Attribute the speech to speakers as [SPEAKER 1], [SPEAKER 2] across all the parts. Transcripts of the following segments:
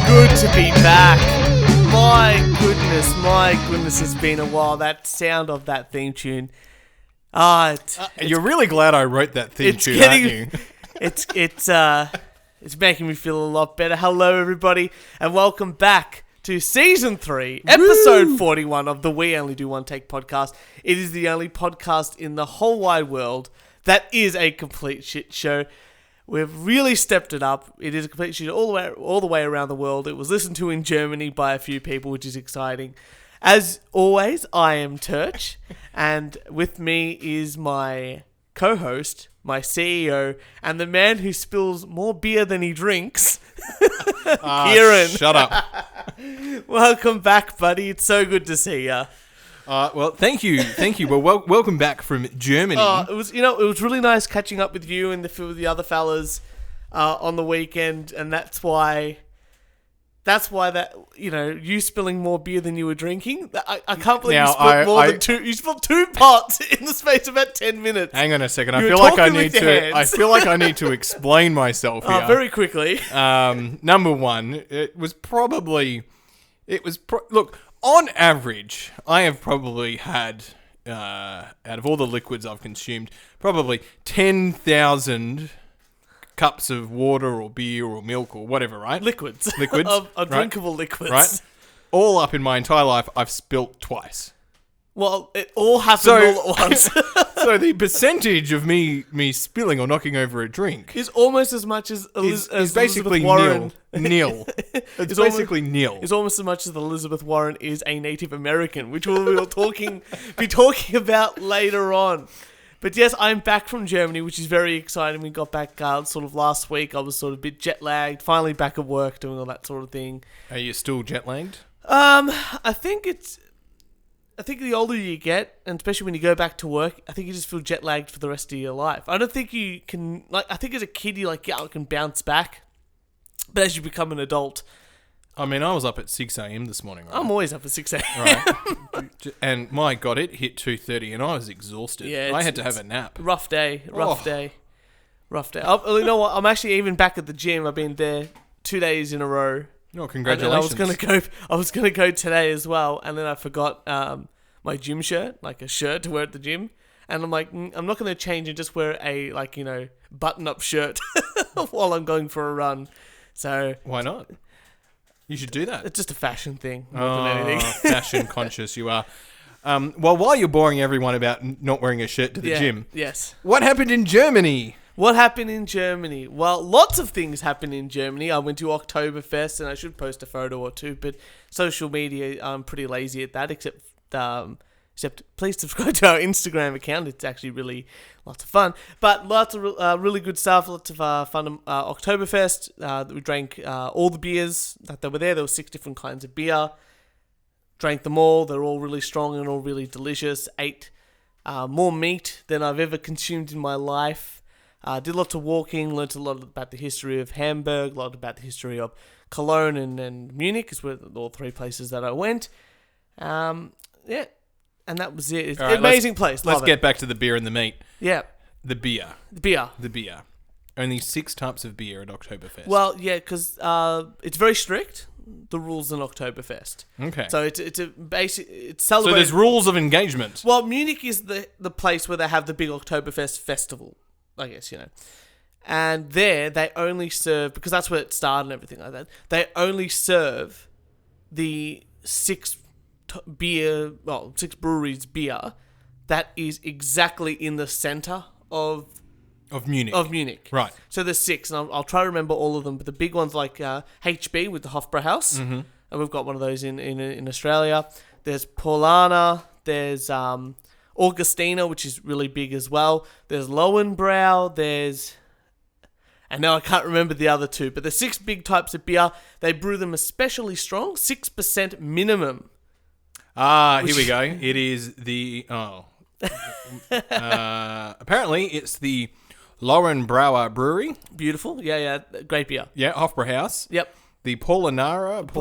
[SPEAKER 1] good to be back. My goodness, it's been a while. That sound of that theme tune.
[SPEAKER 2] You're really glad I wrote that theme tune, aren't you?
[SPEAKER 1] It's making me feel a lot better. Hello, everybody, and welcome back to Season 3, Episode 41 of the We Only Do One Take podcast. It is the only podcast in the whole wide world that is a complete shit show. We've really stepped it up. It is a complete shit all the way around the world. It was listened to in Germany by a few people, which is exciting. As always, I am Turch, and with me is my co-host, my CEO, and the man who spills more beer than he drinks, Kieran.
[SPEAKER 2] Shut up.
[SPEAKER 1] Welcome back, buddy. It's so good to see you.
[SPEAKER 2] Well, thank you. Well, welcome back from Germany.
[SPEAKER 1] It was really nice catching up with you and the other fellas on the weekend, and that's why you spilling more beer than you were drinking. I can't believe you spilled more than two. You spilled 2 pots in the space of about 10 minutes.
[SPEAKER 2] Hang on a second. I feel like I need to explain myself here.
[SPEAKER 1] Very quickly.
[SPEAKER 2] Number one, look. On average, I have probably had, out of all the liquids I've consumed, probably 10,000 cups of water or beer or milk or whatever, right?
[SPEAKER 1] Liquids.
[SPEAKER 2] Right?
[SPEAKER 1] Drinkable liquids.
[SPEAKER 2] Right? All up in my entire life, I've spilt twice.
[SPEAKER 1] Well, it all happened all at once.
[SPEAKER 2] So the percentage of me spilling or knocking over a drink
[SPEAKER 1] is almost as much as
[SPEAKER 2] is basically
[SPEAKER 1] Warren.
[SPEAKER 2] nil. It's basically nil.
[SPEAKER 1] It's almost as much as Elizabeth Warren is a Native American, which we'll be talking about later on. But yes, I'm back from Germany, which is very exciting. We got back sort of last week. I was sort of a bit jet lagged. Finally back at work, doing all that sort of thing.
[SPEAKER 2] Are you still jet lagged?
[SPEAKER 1] I think the older you get, and especially when you go back to work, I think you just feel jet lagged for the rest of your life. I don't think you can, I think as a kid you can bounce back, but as you become an adult.
[SPEAKER 2] I mean, I was up at 6 a.m. this morning, right?
[SPEAKER 1] I'm always up at 6 a.m.
[SPEAKER 2] Right. And my God, it hit 2:30 and I was exhausted. Yeah, I had to have a nap.
[SPEAKER 1] Rough day. You know what? I'm actually even back at the gym. I've been there 2 days in a row.
[SPEAKER 2] Oh, congratulations.
[SPEAKER 1] I was gonna go today as well, and then I forgot my gym shirt, like a shirt to wear at the gym, and I'm like, I'm not gonna change and just wear a button-up shirt while I'm going for a run. So
[SPEAKER 2] why not? You should do that.
[SPEAKER 1] It's just a fashion thing more than anything.
[SPEAKER 2] Fashion conscious you are. Well, while you're boring everyone about not wearing a shirt to the gym,
[SPEAKER 1] yes.
[SPEAKER 2] What happened in Germany?
[SPEAKER 1] What happened in Germany? Well, lots of things happened in Germany. I went to Oktoberfest, and I should post a photo or two, but social media, I'm pretty lazy at that, except please subscribe to our Instagram account. It's actually really lots of fun. But lots of really good stuff, lots of fun Oktoberfest. We drank all the beers that were there. There were 6 different kinds of beer. Drank them all. They're all really strong and all really delicious. Ate more meat than I've ever consumed in my life. Did lots of walking, learnt a lot about the history of Hamburg, a lot about the history of Cologne and Munich, is where all 3 places that I went. And that was it. It's an amazing place.
[SPEAKER 2] Let's get back to the beer and the meat.
[SPEAKER 1] Yeah.
[SPEAKER 2] The beer.
[SPEAKER 1] The beer.
[SPEAKER 2] Only 6 types of beer at Oktoberfest.
[SPEAKER 1] Well, yeah, because it's very strict, the rules in Oktoberfest.
[SPEAKER 2] Okay.
[SPEAKER 1] So it's a basic. It's celebrated.
[SPEAKER 2] So there's rules of engagement.
[SPEAKER 1] Well, Munich is the place where they have the big Oktoberfest festival, I guess, And there, they only serve, because that's where it started and everything like that, they only serve the 6 breweries beer that is exactly in the centre of Munich.
[SPEAKER 2] Right.
[SPEAKER 1] So there's 6, and I'll try to remember all of them, but the big ones like HB with the Hofbrauhaus, and we've got one of those in Australia. There's Paulaner, there's Augustina, which is really big as well. There's Lowenbrau, and now I can't remember the other 2, but there's 6 big types of beer. They brew them especially strong, 6% minimum.
[SPEAKER 2] Here we go. It is apparently it's the Lowenbrauer Brewery.
[SPEAKER 1] Beautiful. Yeah, great beer.
[SPEAKER 2] Yeah, Hofbrauhaus.
[SPEAKER 1] Yep.
[SPEAKER 2] The Pauliana,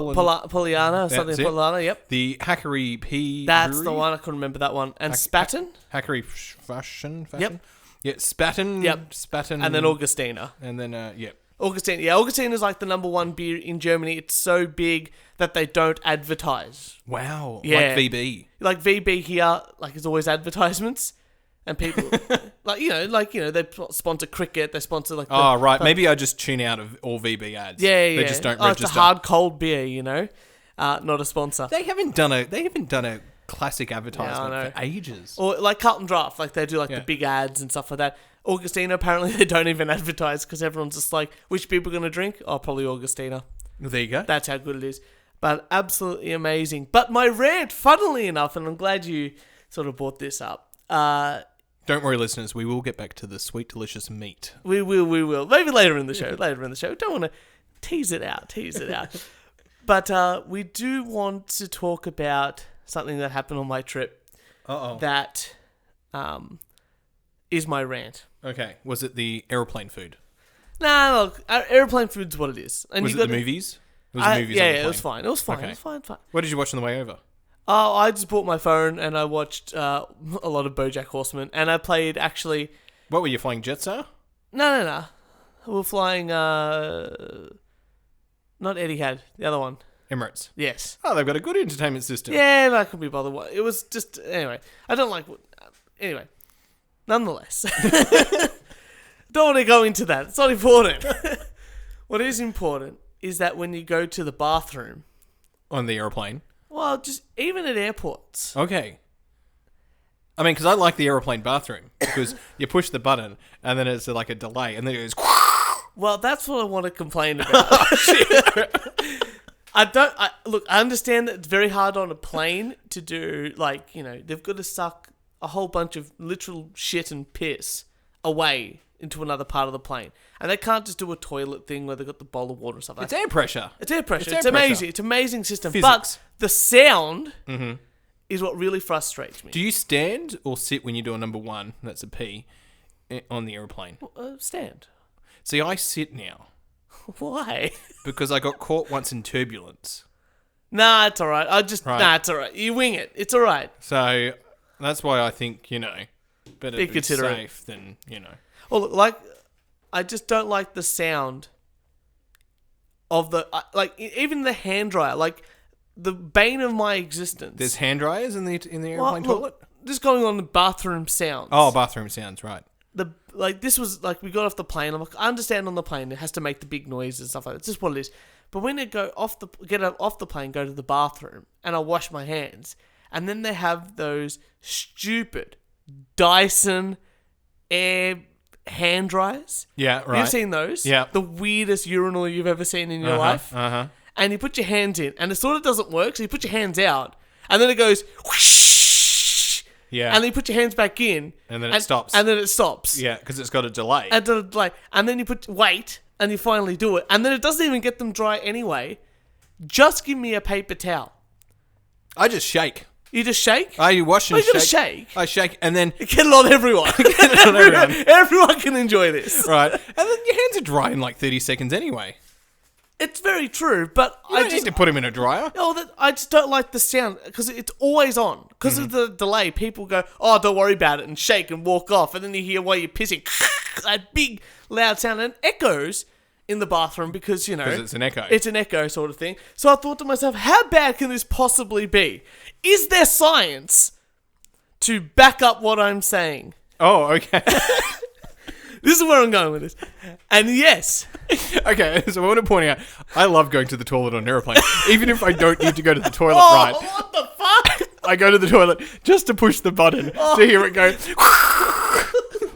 [SPEAKER 1] something Paulana, yep.
[SPEAKER 2] The Hackery P.
[SPEAKER 1] That's
[SPEAKER 2] Brewery.
[SPEAKER 1] the one, I couldn't remember that one. And Spaten.
[SPEAKER 2] Hackery Fashion.
[SPEAKER 1] Yep.
[SPEAKER 2] Yeah, Spaten.
[SPEAKER 1] Yep.
[SPEAKER 2] Spaten.
[SPEAKER 1] And then Augustina.
[SPEAKER 2] And then, yep.
[SPEAKER 1] Augustine. Yeah, Augustine is like the number one beer in Germany. It's so big that they don't advertise.
[SPEAKER 2] Wow.
[SPEAKER 1] Yeah.
[SPEAKER 2] Like VB.
[SPEAKER 1] Like VB here, like there's always advertisements. And people, they sponsor cricket, they sponsor like...
[SPEAKER 2] Oh, right. Maybe I just tune out of all VB ads.
[SPEAKER 1] Yeah.
[SPEAKER 2] They just don't register.
[SPEAKER 1] It's a hard, cold beer, not a sponsor.
[SPEAKER 2] They haven't done a classic advertisement for ages.
[SPEAKER 1] Or like Carlton Draft, like they do the big ads and stuff like that. Augustina, apparently they don't even advertise because everyone's just like, which people are going to drink? Oh, probably Augustina.
[SPEAKER 2] Well, there you go.
[SPEAKER 1] That's how good it is. But absolutely amazing. But my rant, funnily enough, and I'm glad you sort of brought this up.
[SPEAKER 2] Don't worry, listeners. We will get back to the sweet, delicious meat.
[SPEAKER 1] We will. Maybe later in the show. Don't want to tease it out. But we do want to talk about something that happened on my trip.
[SPEAKER 2] Uh-oh.
[SPEAKER 1] That is my rant.
[SPEAKER 2] Okay. Was it the aeroplane food?
[SPEAKER 1] Nah, look, airplane food's what it is. And
[SPEAKER 2] was it the movies? It was the movies on the plane.
[SPEAKER 1] It was fine. It was fine.
[SPEAKER 2] Okay.
[SPEAKER 1] It was fine.
[SPEAKER 2] What did you watch on the way over?
[SPEAKER 1] Oh, I just bought my phone and I watched a lot of BoJack Horseman. And I played, actually...
[SPEAKER 2] What were you flying, Jetstar?
[SPEAKER 1] No. We were flying... Not Etihad, the other one.
[SPEAKER 2] Emirates.
[SPEAKER 1] Yes.
[SPEAKER 2] Oh, they've got a good entertainment system.
[SPEAKER 1] Yeah, but I couldn't be bothered. It was just... Anyway, I don't like... Anyway, nonetheless. Don't want to go into that. It's not important. What is important is that when you go to the bathroom...
[SPEAKER 2] On the aeroplane?
[SPEAKER 1] Well, just even at airports.
[SPEAKER 2] Okay. I mean, because I like the aeroplane bathroom. Because you push the button, and then it's like a delay, and then it goes...
[SPEAKER 1] Well, that's what I want to complain about. Look, I understand that it's very hard on a plane to do, they've got to suck a whole bunch of literal shit and piss away into another part of the plane. And they can't just do a toilet thing where they've got the bowl of water or something.
[SPEAKER 2] It's air pressure.
[SPEAKER 1] It's air pressure. It's
[SPEAKER 2] air pressure.
[SPEAKER 1] amazing. It's an amazing system.
[SPEAKER 2] Physics.
[SPEAKER 1] But the sound is what really frustrates me.
[SPEAKER 2] Do you stand or sit when you do a number one, that's a P, on the aeroplane?
[SPEAKER 1] Stand.
[SPEAKER 2] See, I sit now.
[SPEAKER 1] Why?
[SPEAKER 2] Because I got caught once in turbulence.
[SPEAKER 1] Nah, it's all right. It's all right. You wing it. It's all right.
[SPEAKER 2] So that's why I think, better
[SPEAKER 1] Be
[SPEAKER 2] to be
[SPEAKER 1] considerate.
[SPEAKER 2] safe than,
[SPEAKER 1] Well, look, I just don't like the sound of the... even the hand dryer. The bane of my existence.
[SPEAKER 2] There's hand dryers in the airplane toilet?
[SPEAKER 1] Just going on the bathroom sounds.
[SPEAKER 2] Oh, bathroom sounds, right.
[SPEAKER 1] This was we got off the plane. I'm like, I understand on the plane it has to make the big noises and stuff like that. It's just what it is. But when they get off the plane, go to the bathroom, and I wash my hands, and then they have those stupid Dyson air hand dryers.
[SPEAKER 2] Yeah, right.
[SPEAKER 1] You've seen those?
[SPEAKER 2] Yeah.
[SPEAKER 1] The weirdest urinal you've ever seen in your life.
[SPEAKER 2] Uh-huh.
[SPEAKER 1] And you put your hands in, and it sort of doesn't work. So you put your hands out, and then it goes whoosh.
[SPEAKER 2] Yeah.
[SPEAKER 1] And then you put your hands back in.
[SPEAKER 2] And then it stops.
[SPEAKER 1] And then it stops.
[SPEAKER 2] Yeah, because it's got a delay.
[SPEAKER 1] And then you wait, and you finally do it. And then it doesn't even get them dry anyway. Just give me a paper towel.
[SPEAKER 2] I just shake.
[SPEAKER 1] You just shake?
[SPEAKER 2] You wash and
[SPEAKER 1] you
[SPEAKER 2] shake.
[SPEAKER 1] gotta shake.
[SPEAKER 2] I shake, and then...
[SPEAKER 1] Get it on everyone. Everyone can enjoy this.
[SPEAKER 2] Right. And then your hands are dry in 30 seconds anyway.
[SPEAKER 1] It's very true, but
[SPEAKER 2] I don't need to put them in a dryer.
[SPEAKER 1] I just don't like the sound because it's always on. Because of the delay, people go, "Oh, don't worry about it," and shake and walk off, and then you hear while you're pissing that big loud sound and echoes in the bathroom because
[SPEAKER 2] it's an echo.
[SPEAKER 1] It's an echo sort of thing. So I thought to myself, how bad can this possibly be? Is there science to back up what I'm saying?
[SPEAKER 2] Oh, okay.
[SPEAKER 1] This is where I'm going with this. And yes.
[SPEAKER 2] Okay, so I want to point out, I love going to the toilet on an airplane. Even if I don't need to go to the toilet, right?
[SPEAKER 1] What the fuck?
[SPEAKER 2] I go to the toilet just to push the button to hear it go.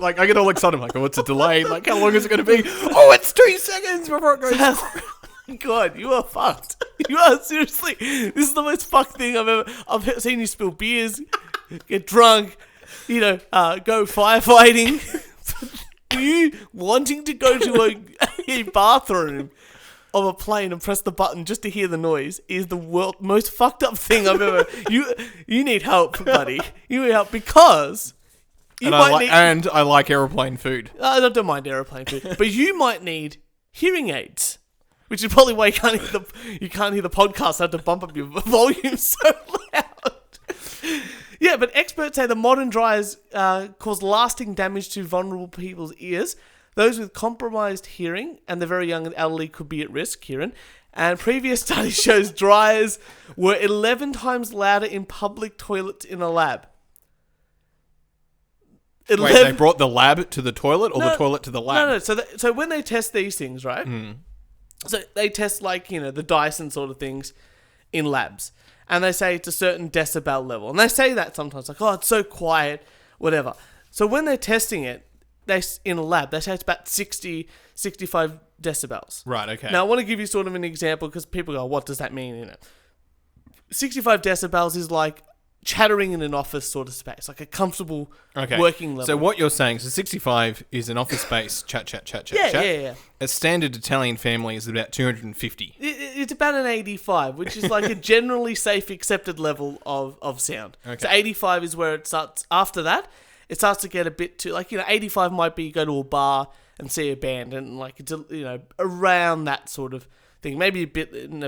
[SPEAKER 2] I get all excited. I'm like, oh, it's a delay. How long is it going to be? Oh, it's 2 seconds before it goes.
[SPEAKER 1] God, you are fucked. You are seriously. This is the most fucked thing I've seen you spill beers, get drunk, go firefighting. You wanting to go to a bathroom of a plane and press the button just to hear the noise is the most fucked up thing I've ever... You need help, buddy. You need help because...
[SPEAKER 2] I like aeroplane food.
[SPEAKER 1] I don't mind aeroplane food. But you might need hearing aids. Which is probably why you can't hear the podcast. I have to bump up your volume so loud. Yeah, but experts say the modern dryers cause lasting damage to vulnerable people's ears. Those with compromised hearing and the very young and elderly could be at risk, Kieran. And previous study shows dryers were 11 times louder in public toilets in a lab.
[SPEAKER 2] Wait, they brought the lab to the toilet or the toilet to the lab?
[SPEAKER 1] No. So when they test these things, right? So they test the Dyson sort of things in labs. And they say it's a certain decibel level. And they say that sometimes, like, oh, it's so quiet, whatever. So when they're testing it, in a lab, they say it's about 60, 65 decibels.
[SPEAKER 2] Right, okay.
[SPEAKER 1] Now, I want to give you sort of an example because people go, what does that mean? 65 decibels is like chattering in an office sort of space, like a comfortable working level.
[SPEAKER 2] So what you're saying, so 65 is an office space, chat.
[SPEAKER 1] Yeah.
[SPEAKER 2] A standard Italian family is about 250.
[SPEAKER 1] It's about an 85, which is like a generally safe, accepted level of sound.
[SPEAKER 2] Okay.
[SPEAKER 1] So 85 is where it starts. After that, it starts to get a bit too, 85 might be you go to a bar and see a band and it's, around that sort of thing. Maybe a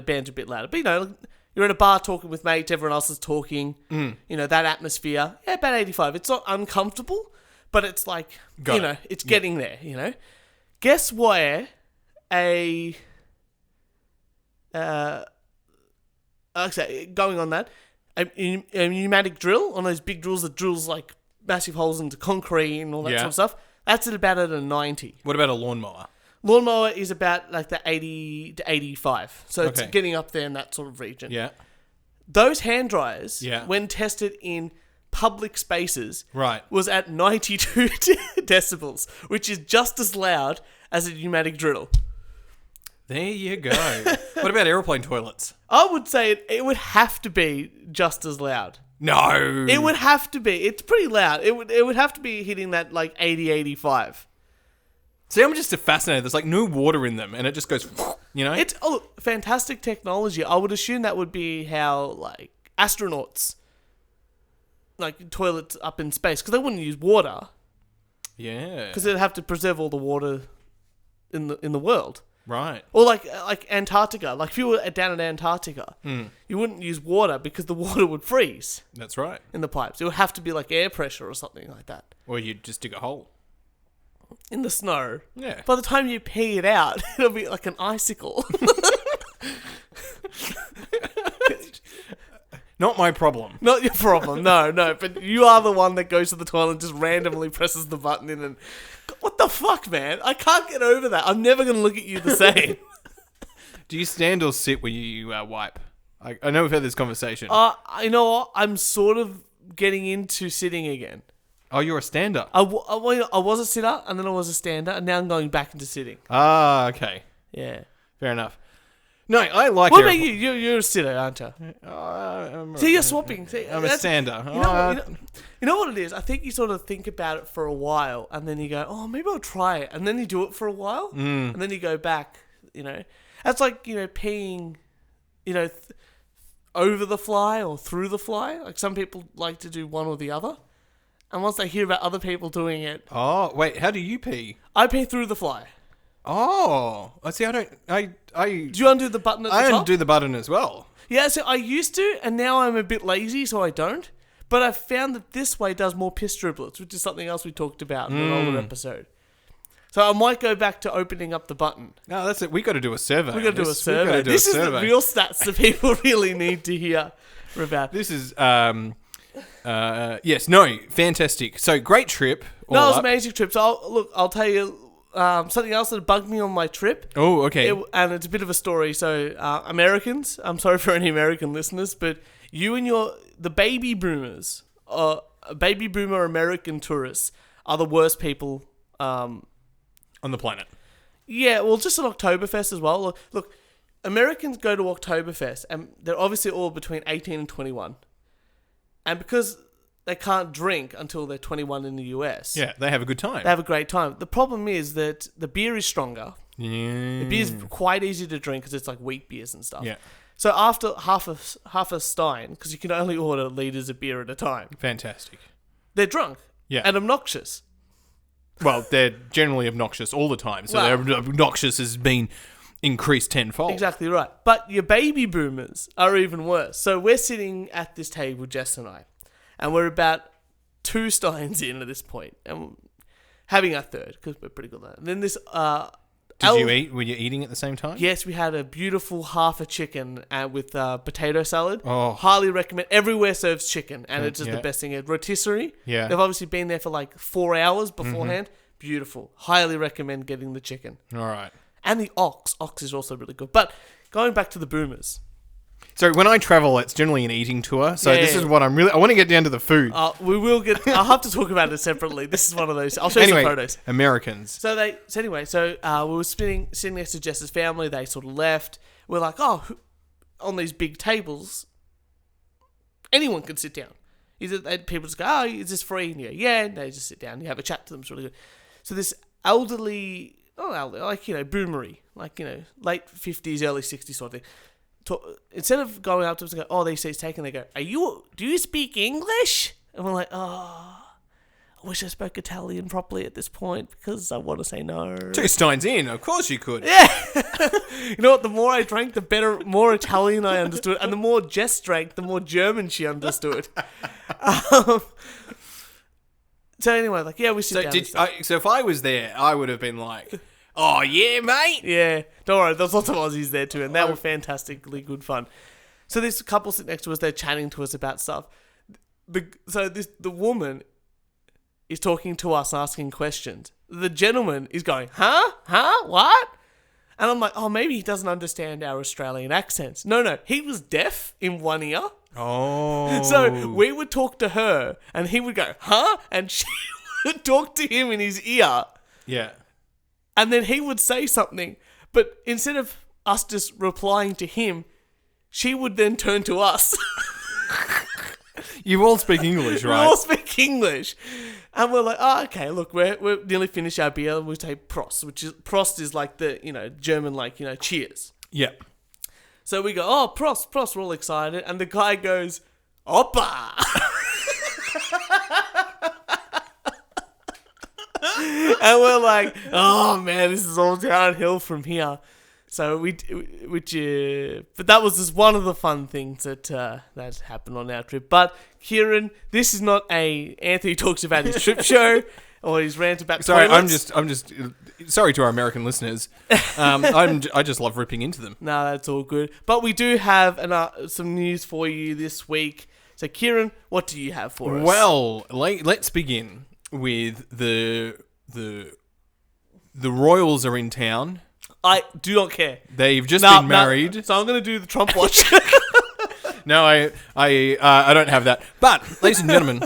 [SPEAKER 1] band's a bit louder. But, you're in a bar talking with mates, everyone else is talking, that atmosphere. Yeah, about 85. It's not uncomfortable, but it's it's getting there, Guess where going on that, a pneumatic drill, on those big drills that drills like massive holes into concrete and all that sort of stuff, that's at about a 90.
[SPEAKER 2] What about a lawnmower?
[SPEAKER 1] Lawnmower is about like the 80 to 85. So it's getting up there in that sort of region.
[SPEAKER 2] Yeah.
[SPEAKER 1] Those hand dryers, when tested in public spaces, was at 92 decibels, which is just as loud as a pneumatic drill.
[SPEAKER 2] There you go. What about aeroplane toilets?
[SPEAKER 1] I would say it would have to be just as loud.
[SPEAKER 2] No.
[SPEAKER 1] It would have to be. It's pretty loud. It would have to be hitting that 80, 85.
[SPEAKER 2] See, I'm just fascinated. There's no water in them, and it just goes,
[SPEAKER 1] It's fantastic technology. I would assume that would be how astronauts toilets up in space, because they wouldn't use water.
[SPEAKER 2] Yeah.
[SPEAKER 1] Because they'd have to preserve all the water in the world.
[SPEAKER 2] Right.
[SPEAKER 1] Or like Antarctica. If you were down in Antarctica, you wouldn't use water because the water would freeze.
[SPEAKER 2] That's right.
[SPEAKER 1] In the pipes. It would have to be air pressure or something like that.
[SPEAKER 2] Or you'd just dig a hole.
[SPEAKER 1] In the snow.
[SPEAKER 2] Yeah.
[SPEAKER 1] By the time you pee it out, it'll be like an icicle.
[SPEAKER 2] Not my problem.
[SPEAKER 1] Not your problem, no. But you are the one that goes to the toilet and just randomly presses the button in and... What the fuck, man? I can't get over that. I'm never going to look at you the same.
[SPEAKER 2] Do you stand or sit when you wipe? I know we've had this conversation.
[SPEAKER 1] You know what? I'm sort of getting into sitting again.
[SPEAKER 2] Oh, you're a stander.
[SPEAKER 1] I was a sitter, and then I was a stander, and now I'm going back into sitting.
[SPEAKER 2] Ah, okay.
[SPEAKER 1] Yeah.
[SPEAKER 2] Fair enough. No, I like...
[SPEAKER 1] What about you? You're a sitter, aren't you? See, you're swapping. See,
[SPEAKER 2] I'm a stander.
[SPEAKER 1] You know what it is? I think you sort of think about it for a while, and then you go, oh, maybe I'll try it. And then you do it for a while, and then you go back, That's like, peeing, over the fly or through the fly. Like, some people like to do one or the other. And once they hear about other people doing it...
[SPEAKER 2] Oh, wait, how do you pee?
[SPEAKER 1] I pee through the fly.
[SPEAKER 2] Oh, I see.
[SPEAKER 1] Do you undo the button at the top?
[SPEAKER 2] I undo the button as well.
[SPEAKER 1] Yeah, so I used to, and now I'm a bit lazy, so I don't. But I've found that this way does more piss driblets, which is something else we talked about in an older episode. So I might go back to opening up the button.
[SPEAKER 2] No, that's it. We got to do a survey.
[SPEAKER 1] We got to do a survey. This is the real stats that people really need to hear about.
[SPEAKER 2] This is fantastic. So great trip.
[SPEAKER 1] No, it was an amazing trip. So I'll tell you something else that bugged me on my trip.
[SPEAKER 2] Oh, okay.
[SPEAKER 1] And it's a bit of a story. So Americans, I'm sorry for any American listeners, but you and the baby boomers, baby boomer American tourists are the worst people
[SPEAKER 2] on the planet.
[SPEAKER 1] Yeah, well, just at Oktoberfest as well. Look, Americans go to Oktoberfest, and they're obviously all between 18 and 21. And because they can't drink until they're 21 in the US.
[SPEAKER 2] Yeah, they have a good time.
[SPEAKER 1] They have a great time. The problem is that the beer is stronger.
[SPEAKER 2] Yeah.
[SPEAKER 1] The beer's quite easy to drink because it's like wheat beers and stuff.
[SPEAKER 2] Yeah.
[SPEAKER 1] So after half a stein, because you can only order liters of beer at a time.
[SPEAKER 2] Fantastic.
[SPEAKER 1] They're drunk.
[SPEAKER 2] Yeah.
[SPEAKER 1] And obnoxious.
[SPEAKER 2] Well, they're generally obnoxious all the time. So their obnoxious has been increased tenfold.
[SPEAKER 1] Exactly right. But your baby boomers are even worse. So we're sitting at this table, Jess and I, and we're about 2 steins in at this point. And having our third because we're pretty good at that. And then this.
[SPEAKER 2] Did you eat? Were you eating at the same time?
[SPEAKER 1] Yes, we had a beautiful half a chicken with potato salad.
[SPEAKER 2] Oh.
[SPEAKER 1] Highly recommend. Everywhere serves chicken, and it's just the best thing. A rotisserie.
[SPEAKER 2] Yeah.
[SPEAKER 1] They've obviously been there for like 4 hours beforehand. Beautiful. Highly recommend getting the chicken.
[SPEAKER 2] All right.
[SPEAKER 1] And the ox. Ox is also really good. But going back to the boomers.
[SPEAKER 2] So when I travel, it's generally an eating tour. So this is what I want to get down to the food.
[SPEAKER 1] We will get. I'll have to talk about it separately. This is one of those. I'll show you some photos.
[SPEAKER 2] Americans.
[SPEAKER 1] So we were sitting next to Jess's family. They sort of left. We're like, on these big tables, anyone can sit down. People just go, is this free? And you go, yeah. And they just sit down. And you have a chat to them. It's really good. So this elderly, boomery, late 50s, early 60s sort of thing. Instead of going up to them and go, these seats taken, they go, do you speak English? And we're like, I wish I spoke Italian properly at this point because I want to say no.
[SPEAKER 2] 2 steins in, of course you could.
[SPEAKER 1] Yeah. You know what? The more I drank, the more Italian I understood. And the more Jess drank, the more German she understood. So anyway, we sit down.
[SPEAKER 2] So if I was there, I would have been like, oh, yeah, mate.
[SPEAKER 1] Yeah. Don't worry. There's lots of Aussies there too, and they were fantastically good fun. So this couple sit next to us. They're chatting to us about stuff. The woman is talking to us, asking questions. The gentleman is going, huh? What? And I'm like, maybe he doesn't understand our Australian accents. No. He was deaf in one ear.
[SPEAKER 2] Oh.
[SPEAKER 1] So we would talk to her, and he would go, huh? And she would talk to him in his ear.
[SPEAKER 2] Yeah.
[SPEAKER 1] And then he would say something, but instead of us just replying to him, she would then turn to us.
[SPEAKER 2] You all speak English, right?
[SPEAKER 1] We all speak English. And we're like, okay, look, we're nearly finished our beer. We'll take Prost, Prost is like the, German, cheers.
[SPEAKER 2] Yeah.
[SPEAKER 1] So we go, Prost, we're all excited. And the guy goes, Oppa! And we're like, oh man, this is all downhill from here. So but that was just one of the fun things that happened on our trip. But Kieran, this is not Anthony talks about his trip show or his rant about toilets.
[SPEAKER 2] I'm just sorry to our American listeners. I just love ripping into them.
[SPEAKER 1] No, that's all good. But we do have some news for you this week. So Kieran, what do you have for us?
[SPEAKER 2] Well, let's begin with the royals are in town.
[SPEAKER 1] I do not care.
[SPEAKER 2] They've just been married.
[SPEAKER 1] So I'm going to do the Trump watch.
[SPEAKER 2] No, I don't have that. But, ladies and gentlemen,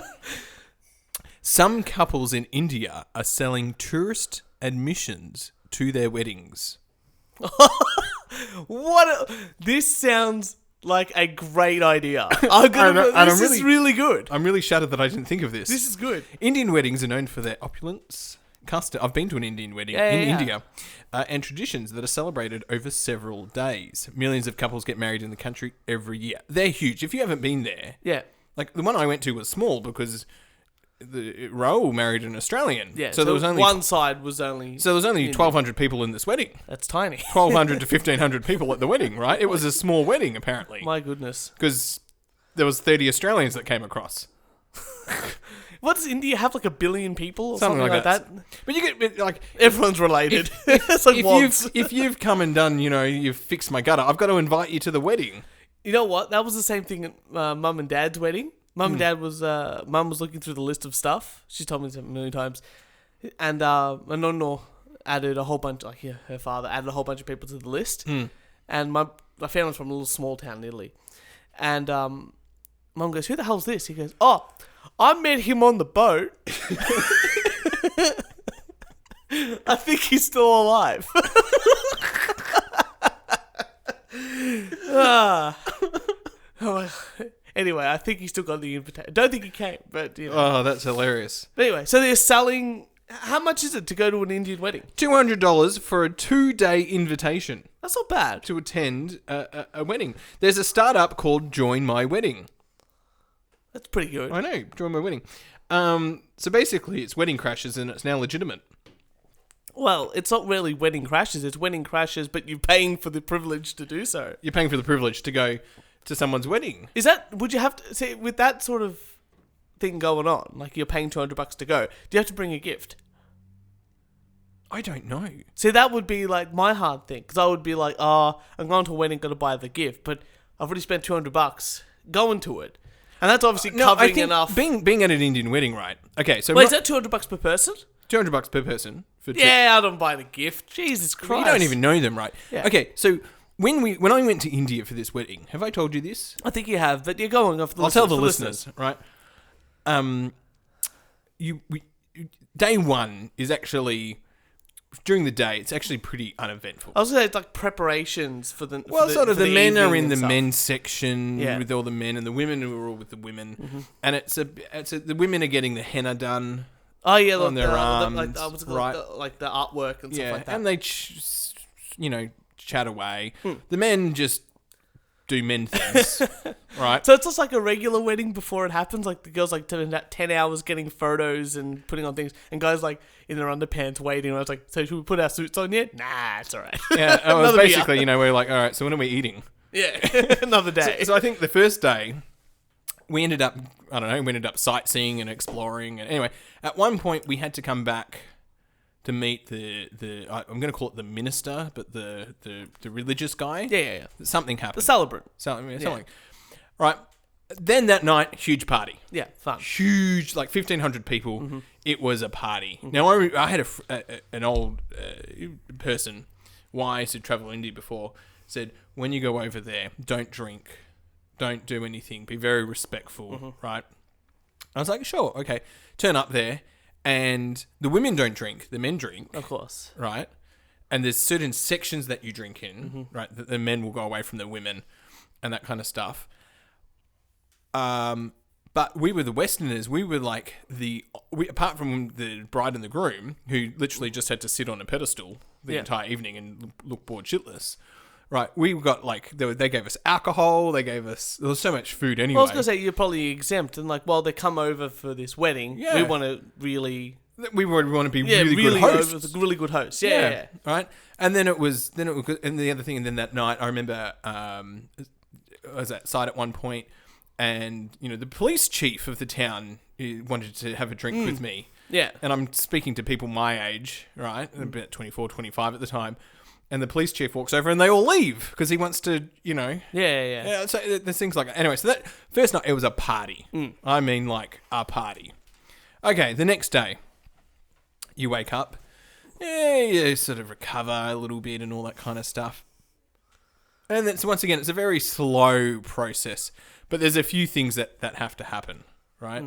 [SPEAKER 2] some couples in India are selling tourist admissions to their weddings.
[SPEAKER 1] This sounds like a great idea. This is really good.
[SPEAKER 2] I'm really shattered that I didn't think of this.
[SPEAKER 1] This is good.
[SPEAKER 2] Indian weddings are known for their opulence. I've been to an Indian wedding in India, and traditions that are celebrated over several days. Millions of couples get married in the country every year. They're huge. If you haven't been there, like the one I went to was small because Raoul married an Australian.
[SPEAKER 1] Yeah, so there was only one side was only.
[SPEAKER 2] So there was only 1,200 people in this wedding.
[SPEAKER 1] That's tiny.
[SPEAKER 2] 1,200 to 1,500 people at the wedding, right? It was a small wedding apparently.
[SPEAKER 1] My goodness,
[SPEAKER 2] because there was 30 Australians that came across.
[SPEAKER 1] What does India have, like 1 billion people or something like that?
[SPEAKER 2] But you get like
[SPEAKER 1] everyone's related. It's like
[SPEAKER 2] if you've come and done, you've fixed my gutter, I've got to invite you to the wedding.
[SPEAKER 1] You know what? That was the same thing at Mum and Dad's wedding. Mum and Dad was Mum was looking through the list of stuff. She's told me this a million times, and my nonno added a whole bunch. Her father added a whole bunch of people to the list, and my family's from a little small town in Italy, and Mum goes, "Who the hell's this?" He goes, "Oh, I met him on the boat. I think he's still alive." Anyway, I think he still got the invitation. Don't think he came, but
[SPEAKER 2] Oh, that's hilarious.
[SPEAKER 1] But anyway, so they're selling. How much is it to go to an Indian wedding?
[SPEAKER 2] $200 for a 2-day invitation.
[SPEAKER 1] That's not bad.
[SPEAKER 2] To attend a wedding. There's a startup called Join My Wedding.
[SPEAKER 1] That's pretty good.
[SPEAKER 2] I know, Join My Wedding. So basically, it's Wedding Crashers and it's now legitimate.
[SPEAKER 1] Well, it's not really Wedding Crashers. It's Wedding Crashers, but you're paying for the privilege to do so.
[SPEAKER 2] You're paying for the privilege to go to someone's wedding.
[SPEAKER 1] Would you have to, see, with that sort of thing going on, like you're paying $200 to go, do you have to bring a gift?
[SPEAKER 2] I don't know.
[SPEAKER 1] See, that would be like my hard thing, because I would be like, I'm going to a wedding, got to buy the gift, but I've already spent $200 going to it, and that's obviously covering enough.
[SPEAKER 2] Being at an Indian wedding, right? Okay, so
[SPEAKER 1] Wait, is that $200 per person?
[SPEAKER 2] $200 per person for
[SPEAKER 1] Yeah, I don't buy the gift. Jesus Christ,
[SPEAKER 2] you don't even know them, right?
[SPEAKER 1] Yeah.
[SPEAKER 2] Okay, so when I went to India for this wedding, have I told you this?
[SPEAKER 1] I think you have, but you're going off.
[SPEAKER 2] I'll tell the listeners, right? Day one is actually during the day. It's actually pretty uneventful.
[SPEAKER 1] I was gonna say it's like preparations for the.
[SPEAKER 2] Well,
[SPEAKER 1] for
[SPEAKER 2] the men are in the
[SPEAKER 1] stuff.
[SPEAKER 2] men's section
[SPEAKER 1] Yeah.
[SPEAKER 2] with all the men, and the women are all with the women. And the women are getting the henna done.
[SPEAKER 1] Oh yeah,
[SPEAKER 2] on their arms,
[SPEAKER 1] like the artwork and stuff like that.
[SPEAKER 2] And they, chat away. The men just do men things, right?
[SPEAKER 1] So it's just like a regular wedding before it happens. Like the girls like spend about 10 hours getting photos and putting on things, and guys like in their underpants waiting. And I was like, so should we put our suits on yet? Nah, it's all right.
[SPEAKER 2] Yeah, it was
[SPEAKER 1] Another
[SPEAKER 2] basically,
[SPEAKER 1] beer.
[SPEAKER 2] we're like, all right, so when are we eating?
[SPEAKER 1] Yeah, another day.
[SPEAKER 2] So I think the first day, we ended up sightseeing and exploring. And anyway, at one point we had to come back to meet I'm going to call it the minister, but the religious guy.
[SPEAKER 1] Yeah.
[SPEAKER 2] Something happened.
[SPEAKER 1] The celebrant.
[SPEAKER 2] Something. Right. Then that night, huge party.
[SPEAKER 1] Yeah, fun.
[SPEAKER 2] Huge, like 1,500 people. It was a party. Now, I had an old person, wise, who traveled India before, said, when you go over there, don't drink. Don't do anything. Be very respectful, right? I was like, sure, okay. Turn up there, and the women don't drink. The men drink.
[SPEAKER 1] Of course.
[SPEAKER 2] Right? And there's certain sections that you drink in, right? That the men will go away from the women and that kind of stuff. But we were the Westerners. We were like apart from the bride and the groom, who literally just had to sit on a pedestal the entire evening and look bored shitless. Right, we got like they gave us alcohol. There was so much food anyway.
[SPEAKER 1] Well, I was gonna say you're probably exempt, and like, well, they come over for this wedding.
[SPEAKER 2] Yeah.
[SPEAKER 1] We want to really,
[SPEAKER 2] we want to be really good hosts.
[SPEAKER 1] Really good hosts. Yeah.
[SPEAKER 2] Right. And then it was, and the other thing, and then that night, I remember I was outside at one point, and the police chief of the town wanted to have a drink with me.
[SPEAKER 1] Yeah.
[SPEAKER 2] And I'm speaking to people my age, right, about 24, 25 at the time. And the police chief walks over and they all leave because he wants to,
[SPEAKER 1] Yeah.
[SPEAKER 2] so there's things like that. Anyway, so that first night, it was a party. I mean, like, a party. Okay, the next day, you wake up. Yeah, you sort of recover a little bit and all that kind of stuff. And then, so once again, it's a very slow process. But there's a few things that have to happen, right?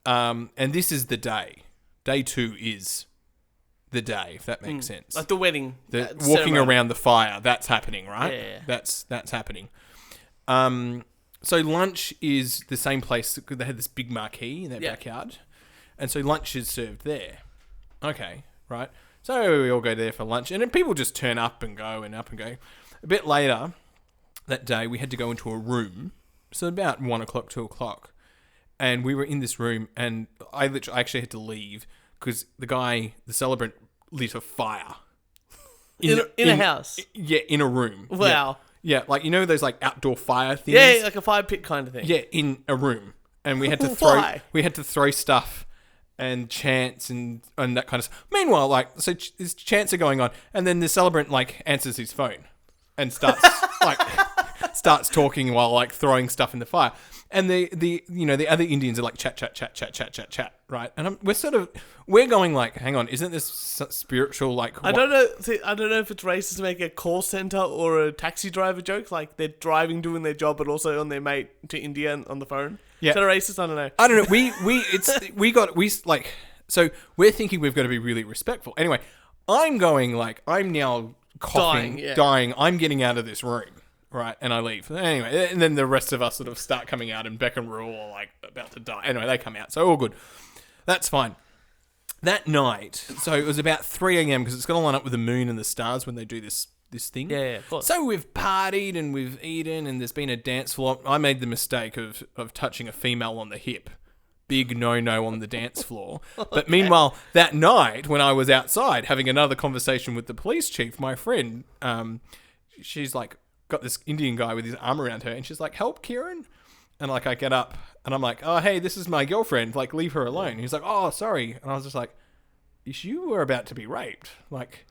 [SPEAKER 2] And this is the day. Day 2 is the day, if that makes sense.
[SPEAKER 1] Like the wedding.
[SPEAKER 2] The walking around the fire, that's happening, right?
[SPEAKER 1] Yeah.
[SPEAKER 2] That's happening. So lunch is the same place. They had this big marquee in their backyard. And so lunch is served there. Okay, right? So we all go there for lunch. And then people just turn up and go and up and go. A bit later that day, we had to go into a room. So about 1 o'clock, 2 o'clock. And we were in this room. And I actually had to leave because the celebrant lit a fire.
[SPEAKER 1] In a house?
[SPEAKER 2] Yeah, in a room.
[SPEAKER 1] Wow.
[SPEAKER 2] Yeah, like, those like outdoor fire things?
[SPEAKER 1] Yeah, like a fire pit kind of thing.
[SPEAKER 2] Yeah, in a room. And we had to throw stuff and chants and that kind of stuff. Meanwhile, like, so these chants are going on, and then the celebrant like answers his phone and starts starts talking while like throwing stuff in the fire. And the other Indians are like chat, right? And we're going like, hang on, isn't this spiritual like?
[SPEAKER 1] I don't know. See, I don't know if it's racist to make a call center or a taxi driver joke. Like they're driving, doing their job, but also on their mate to India and on the phone.
[SPEAKER 2] Yeah,
[SPEAKER 1] is that racist? I don't know.
[SPEAKER 2] I don't know. So we're thinking we've got to be really respectful. Anyway, I'm now coughing, dying. I'm getting out of this room. Right, and I leave. Anyway, and then the rest of us sort of start coming out, and Beck and Rule are like about to die. Anyway, they come out, so all good. That's fine. That night, so it was about 3 a.m. because it's going to line up with the moon and the stars when they do this thing.
[SPEAKER 1] Yeah, of course.
[SPEAKER 2] So we've partied and we've eaten, and there's been a dance floor. I made the mistake of touching a female on the hip. Big no-no on the dance floor. But meanwhile, that night when I was outside having another conversation with the police chief, my friend, she's like, got this Indian guy with his arm around her, and she's like, help, Kieran? And like, I get up and I'm like, oh, hey, this is my girlfriend, like, leave her alone. And he's like, oh, sorry. And I was just like, you were about to be raped. Like,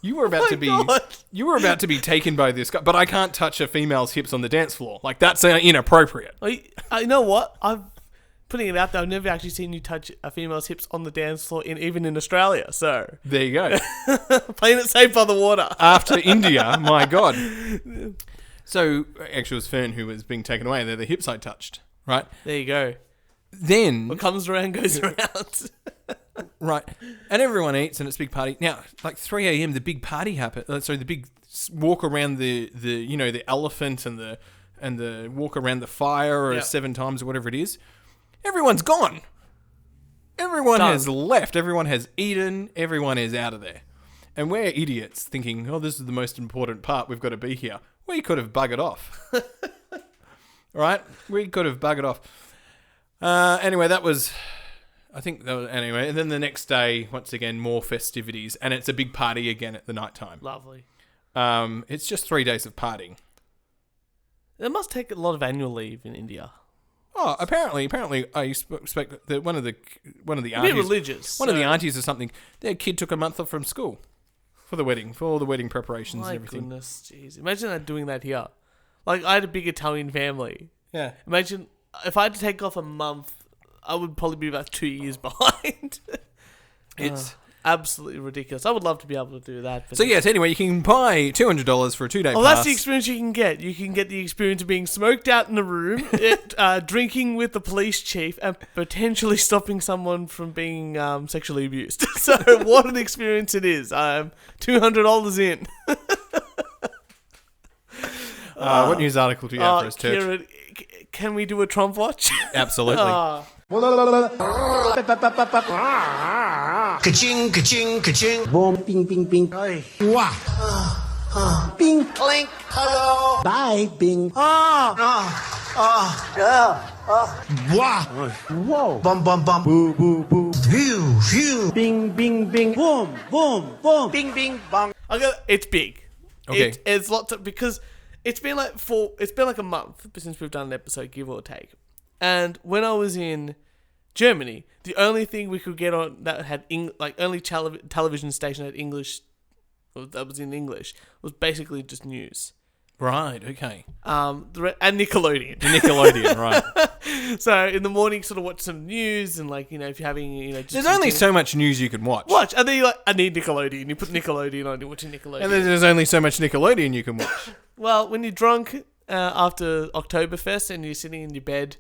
[SPEAKER 2] you were about to be,
[SPEAKER 1] God.
[SPEAKER 2] you were about to be taken by this guy. But I can't touch a female's hips on the dance floor. Like, that's inappropriate.
[SPEAKER 1] You know what? I'm putting it out there. I've never actually seen you touch a female's hips on the dance floor, even in Australia. So
[SPEAKER 2] There you go.
[SPEAKER 1] playing it safe by the water.
[SPEAKER 2] After India, my God. So, actually, it was Fern who was being taken away. They're the hips I touched, right?
[SPEAKER 1] There you go.
[SPEAKER 2] Then,
[SPEAKER 1] What comes around goes around.
[SPEAKER 2] right, and everyone eats and it's a big party. Now, like 3 a.m, the big party happened. The big walk around the elephant and the walk around the fire or 7 times or whatever it is. Everyone's gone. Everyone has left. Everyone has eaten. Everyone is out of there. And we're idiots thinking, oh, this is the most important part. We've got to be here. We could have buggered off. Right? We could have buggered off. Anyway, anyway. And then the next day, once again, more festivities. And it's a big party again at the night time.
[SPEAKER 1] Lovely.
[SPEAKER 2] It's just 3 days of partying.
[SPEAKER 1] They must take a lot of annual leave in India.
[SPEAKER 2] Oh, apparently, I expect that one of the
[SPEAKER 1] They're
[SPEAKER 2] aunties,
[SPEAKER 1] religious.
[SPEAKER 2] one of the aunties or something, their kid took a month off from school for the wedding, for all the wedding preparations and everything.
[SPEAKER 1] My goodness, jeez. Imagine that doing that here. Like, I had a big Italian family.
[SPEAKER 2] Yeah.
[SPEAKER 1] Imagine if I had to take off a month, I would probably be about 2 years behind.
[SPEAKER 2] It's
[SPEAKER 1] absolutely ridiculous. I would love to be able to do that. But
[SPEAKER 2] so yes. Anyway, you can buy $200 for a 2-day pass.
[SPEAKER 1] Oh, that's the experience you can get. You can get the experience of being smoked out in a room, drinking with the police chief, and potentially stopping someone from being sexually abused. So what an experience it is. $200 in.
[SPEAKER 2] What news article do you have for us, Turch?
[SPEAKER 1] Kieran, can we do a Trump watch?
[SPEAKER 2] Absolutely.
[SPEAKER 3] Ka-ching, ka-ching, ka-ching. Boom, bing, bing, bing. Ay. Wah. Bing. Clink. Hello. Bye, bing. Wah. Whoa. Bum, bum, bum. Boo, boo, boo. Phew, phew. Bing, bing, bing. Boom, boom, boom. Bing, bing, bong.
[SPEAKER 1] It's big.
[SPEAKER 2] Okay.
[SPEAKER 1] It's lots of, because it's been like a month since we've done an episode, give or take. And when I was in Germany, the only thing we could get on that had only television station had English, or that was in English, was basically just news.
[SPEAKER 2] Right. Okay.
[SPEAKER 1] And Nickelodeon.
[SPEAKER 2] Nickelodeon. Right.
[SPEAKER 1] So in the morning, sort of watch some news, and if you're having just
[SPEAKER 2] There's only so much news you can watch.
[SPEAKER 1] and then you're like, I need Nickelodeon. You put Nickelodeon on, you're watching Nickelodeon.
[SPEAKER 2] And there's only so much Nickelodeon you can watch.
[SPEAKER 1] Well, when you're drunk after Oktoberfest and you're sitting in your bed,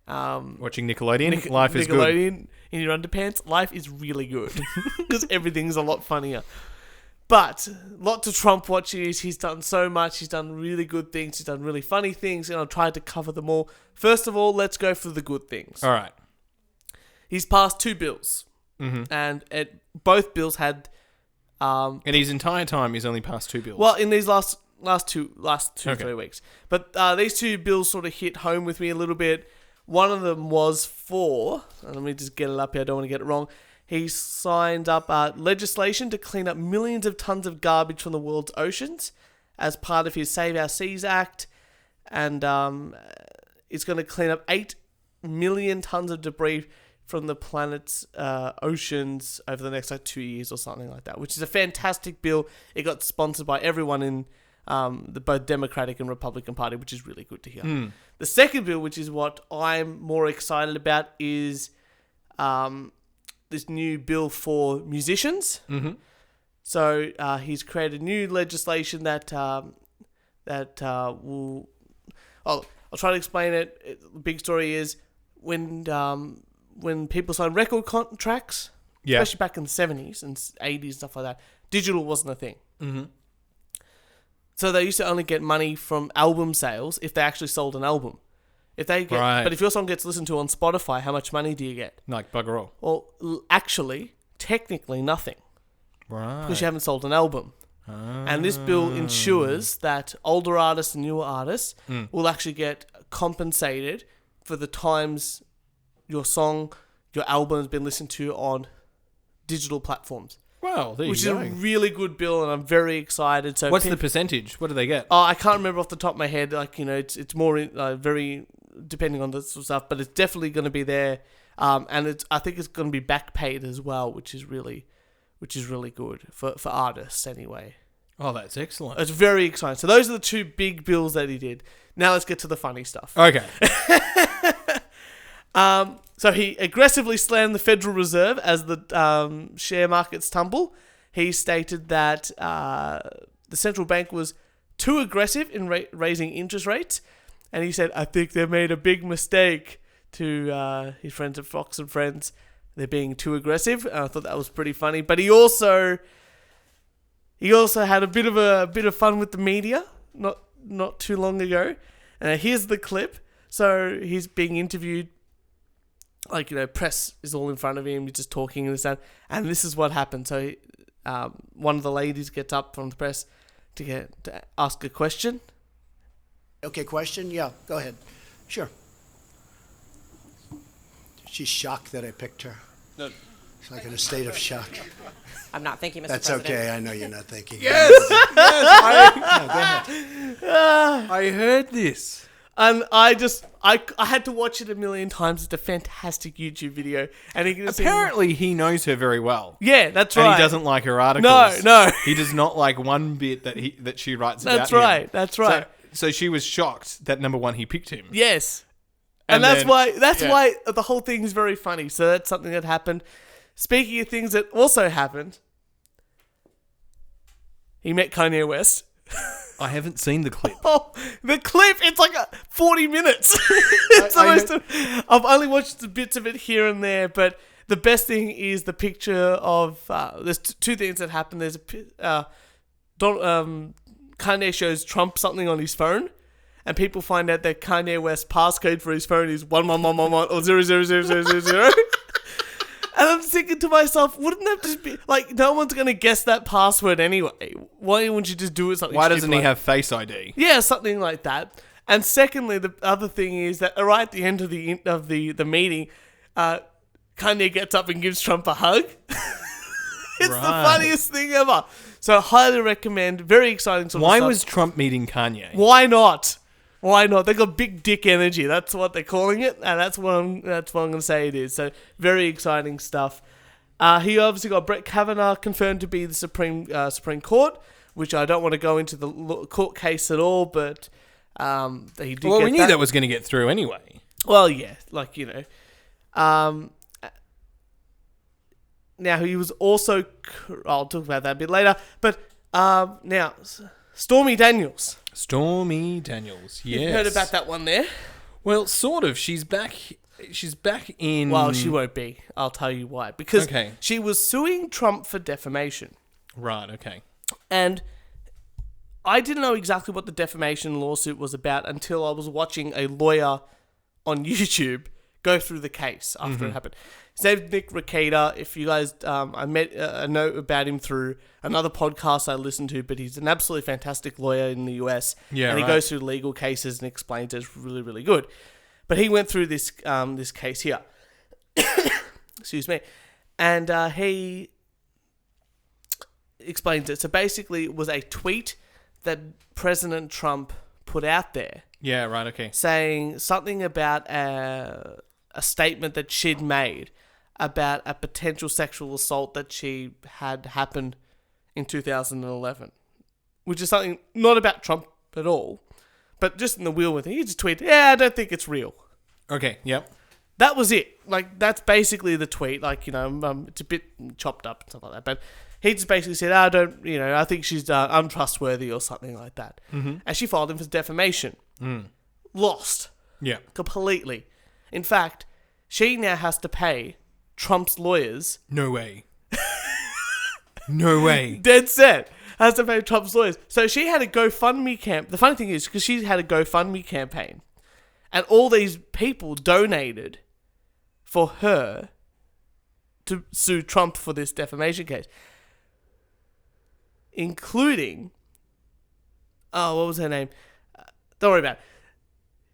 [SPEAKER 2] Watching Nickelodeon, life is good.
[SPEAKER 1] Nickelodeon in your underpants, life is really good because everything's a lot funnier. But lots of Trump watches. He's done so much. He's done really good things. He's done really funny things, and I've tried to cover them all. First of all, let's go for the good things.
[SPEAKER 2] All right.
[SPEAKER 1] He's passed 2 bills, and both bills had.
[SPEAKER 2] In his entire time, he's only passed 2 bills.
[SPEAKER 1] Well, in these last two
[SPEAKER 2] Okay.
[SPEAKER 1] 3 weeks, but these 2 bills sort of hit home with me a little bit. One of them was for, let me just get it up here, I don't want to get it wrong. He signed up legislation to clean up millions of tons of garbage from the world's oceans as part of his Save Our Seas Act. And it's going to clean up 8 million tons of debris from the planet's oceans over the next 2 years or something like that, which is a fantastic bill. It got sponsored by everyone in the both Democratic and Republican Party, which is really good to hear. The second bill, which is what I'm more excited about, is this new bill for musicians. Mm-hmm. So he's created new legislation that will. I'll try to explain it. The big story is when people sign record contracts, especially back in the 70s and 80s and stuff like that, digital wasn't a thing. Mm-hmm. So they used to only get money from album sales if they actually sold an album. But if your song gets listened to on Spotify, how much money do you get?
[SPEAKER 2] Like bugger all.
[SPEAKER 1] Well, actually, technically nothing.
[SPEAKER 2] Right.
[SPEAKER 1] Because you haven't sold an album. And this bill ensures that older artists and newer artists will actually get compensated for the times your album has been listened to on digital platforms.
[SPEAKER 2] Well, there you go.
[SPEAKER 1] Which is a really good bill, and I'm very excited. So
[SPEAKER 2] what's the percentage? What do they get?
[SPEAKER 1] I can't remember off the top of my head. It's more very depending on this sort of stuff, but it's definitely going to be there. And I think it's going to be back paid as well, which is really, which is really good for artists anyway.
[SPEAKER 2] Oh, that's excellent.
[SPEAKER 1] It's very exciting. So those are the two big bills that he did. Now let's get to the funny stuff.
[SPEAKER 2] Okay.
[SPEAKER 1] So he aggressively slammed the Federal Reserve as the share markets tumble. He stated that the central bank was too aggressive in raising interest rates. And he said, I think they made a big mistake to his friends at Fox and Friends. They're being too aggressive. And I thought that was pretty funny. But he also had a bit of fun with the media not too long ago. And here's the clip. So he's being interviewed. Like, press is all in front of him. He's just talking and this and that. And this is what happened. So one of the ladies gets up from the press to ask a question.
[SPEAKER 3] Okay, question? Yeah, go ahead. Sure. She's shocked that I picked her.
[SPEAKER 2] No.
[SPEAKER 3] She's like in a state of shock.
[SPEAKER 4] I'm not thinking, Mr.
[SPEAKER 3] That's
[SPEAKER 4] President.
[SPEAKER 3] okay. I know you're not thinking.
[SPEAKER 2] Yes!
[SPEAKER 3] No, go ahead.
[SPEAKER 2] I heard this.
[SPEAKER 1] And I had to watch it a million times. It's a fantastic YouTube video. And he
[SPEAKER 2] Apparently, he knows her very well.
[SPEAKER 1] yeah, that's right.
[SPEAKER 2] And he doesn't like her articles.
[SPEAKER 1] No.
[SPEAKER 2] He does not like one bit that she writes about
[SPEAKER 1] That's
[SPEAKER 2] him.
[SPEAKER 1] right. That's right.
[SPEAKER 2] So she was shocked that, number one, he picked him.
[SPEAKER 1] Yes.
[SPEAKER 2] And
[SPEAKER 1] that's
[SPEAKER 2] then-
[SPEAKER 1] why the whole thing is very funny. So that's something that happened. Speaking of things that also happened, he met Kanye West.
[SPEAKER 2] I haven't seen the clip.
[SPEAKER 1] Oh, the clip, it's like 40 minutes. I've only watched the bits of it here and there, but the best thing is the picture of, there's two things that happen. There's Kanye shows Trump something on his phone, and people find out that Kanye West's passcode for his phone is 1111 or 00000. And I'm thinking to myself, wouldn't that just be like, no one's gonna guess that password anyway? Why wouldn't you just do it something?
[SPEAKER 2] Why doesn't
[SPEAKER 1] stupid
[SPEAKER 2] he
[SPEAKER 1] like-
[SPEAKER 2] have Face ID?
[SPEAKER 1] Yeah, something like that. And secondly, the other thing is that right at the end of the meeting, Kanye gets up and gives Trump a hug. It's the
[SPEAKER 2] Right.
[SPEAKER 1] funniest thing ever. So highly recommend. Very exciting sort of
[SPEAKER 2] Why
[SPEAKER 1] stuff.
[SPEAKER 2] was Trump meeting Kanye?
[SPEAKER 1] Why not? Why not? They got big dick energy. That's what they're calling it, and that's what I'm going to say it is. So very exciting stuff. He obviously got Brett Kavanaugh confirmed to be the Supreme Court, which I don't want to go into the court case at all, but he did.
[SPEAKER 2] Well,
[SPEAKER 1] get
[SPEAKER 2] we knew that was going to get through anyway.
[SPEAKER 1] Well, yeah, now he was also. I'll talk about that a bit later, but now Stormy Daniels.
[SPEAKER 2] Stormy Daniels, yes.
[SPEAKER 1] You heard about that one there?
[SPEAKER 2] Well, sort of. She's back in...
[SPEAKER 1] Well, she won't be. I'll tell you why. Because
[SPEAKER 2] Okay.
[SPEAKER 1] she was suing Trump for defamation.
[SPEAKER 2] Right, okay.
[SPEAKER 1] And I didn't know exactly what the defamation lawsuit was about until I was watching a lawyer on YouTube go through the case after it happened. His name's Nick Rekieta. If you guys, I know about him through another podcast I listened to, but he's an absolutely fantastic lawyer in the US.
[SPEAKER 2] Yeah,
[SPEAKER 1] and he
[SPEAKER 2] right.
[SPEAKER 1] goes through legal cases and explains it. It's really, really good. But he went through this this case here. Excuse me. And he explains it. So basically, it was a tweet that President Trump put out there
[SPEAKER 2] Yeah, right, okay.
[SPEAKER 1] saying something about a statement that she'd made about a potential sexual assault that she had happened in 2011, which is something not about Trump at all, but just in the wheel with it. He just tweeted, yeah, I don't think it's real.
[SPEAKER 2] Okay, yep.
[SPEAKER 1] That was it. Like, that's basically the tweet. Like, it's a bit chopped up and stuff like that, but he just basically said, I think she's untrustworthy or something like that. Mm-hmm. And she filed him for defamation. Lost.
[SPEAKER 2] Yeah.
[SPEAKER 1] Completely. In fact, she now has to pay Trump's lawyers.
[SPEAKER 2] No way. No way.
[SPEAKER 1] Dead set. Has to pay Trump's lawyers. So she had a GoFundMe camp. The funny thing is, because she had a GoFundMe campaign, and all these people donated for her to sue Trump for this defamation case. Including, what was her name? Don't worry about it.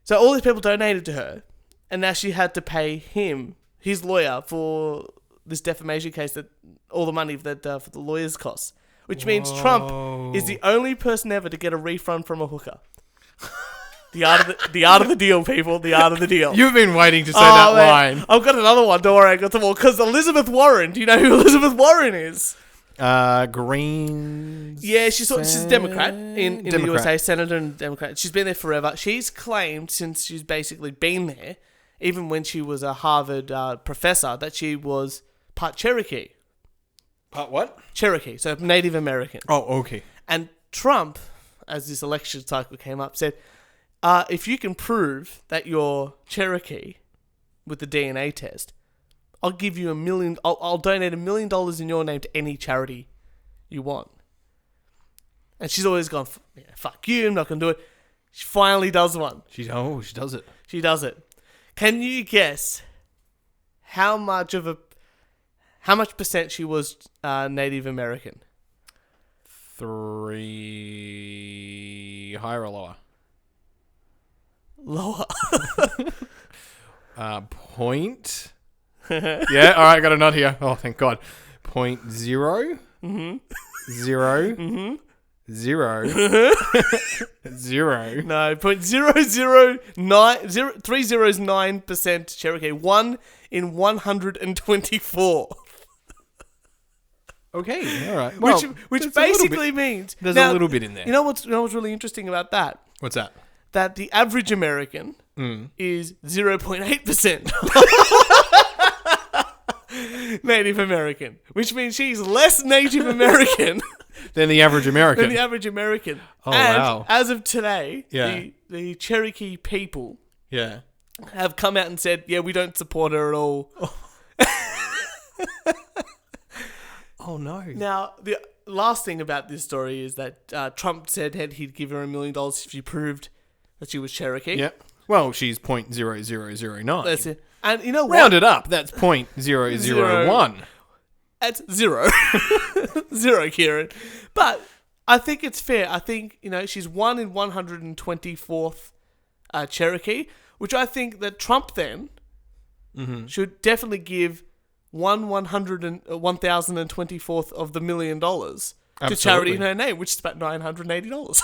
[SPEAKER 1] So all these people donated to her, and now she had to pay him, his lawyer, for this defamation case, that all the money that for the lawyer's costs. Which means Trump is the only person ever to get a refund from a hooker. The art of the deal, people. The art of the deal.
[SPEAKER 2] You've been waiting to say that
[SPEAKER 1] man.
[SPEAKER 2] line.
[SPEAKER 1] I've got another one. Don't worry, I got some more. Because Elizabeth Warren. Do you know who Elizabeth Warren is?
[SPEAKER 2] Greens.
[SPEAKER 1] Yeah, she's a Democrat in the
[SPEAKER 2] Democrat.
[SPEAKER 1] USA, senator and Democrat. She's been there forever. She's claimed since she's basically been there, even when she was a Harvard professor, that she was part Cherokee.
[SPEAKER 2] Part what?
[SPEAKER 1] Cherokee, so Native American.
[SPEAKER 2] Oh, okay.
[SPEAKER 1] And Trump, as this election cycle came up, said, if you can prove that you're Cherokee with the DNA test, I'll give you $1 million. I'll donate $1 million in your name to any charity you want. And she's always gone, fuck you, I'm not going to do it. She finally does one.
[SPEAKER 2] She does it.
[SPEAKER 1] She does it. Can you guess how much percent she was Native American?
[SPEAKER 2] 3 higher or lower?
[SPEAKER 1] Lower.
[SPEAKER 2] Point. Yeah, all right, got a nod here. Oh, thank God. 0.0. Mm-hmm. 0. Mm-hmm. 0. 0.
[SPEAKER 1] No, 0.009309% Cherokee. 1 in 124.
[SPEAKER 2] Okay, all right. Well,
[SPEAKER 1] which basically means
[SPEAKER 2] there's
[SPEAKER 1] now,
[SPEAKER 2] a little bit in there.
[SPEAKER 1] You know what's really interesting about that?
[SPEAKER 2] What's that?
[SPEAKER 1] That the average American is 0.8%. Native American, which means she's less Native American
[SPEAKER 2] than the average American.
[SPEAKER 1] Oh,
[SPEAKER 2] and wow.
[SPEAKER 1] As of today,
[SPEAKER 2] Yeah.
[SPEAKER 1] the Cherokee people
[SPEAKER 2] Yeah.
[SPEAKER 1] have come out and said, yeah, we don't support her at all.
[SPEAKER 2] Oh, no.
[SPEAKER 1] Now, the last thing about this story is that Trump said he'd give her $1 million if she proved that she was Cherokee.
[SPEAKER 2] Yeah. Well, she's 0.0009.
[SPEAKER 1] That's it. And you know what?
[SPEAKER 2] Round it up. That's 0.001.
[SPEAKER 1] That's 0. 0, Kieran. But I think it's fair. I think, she's 1 in 124th Cherokee, which I think that Trump then should definitely give 1,024th of the $1 million to charity in her name, which is about $980.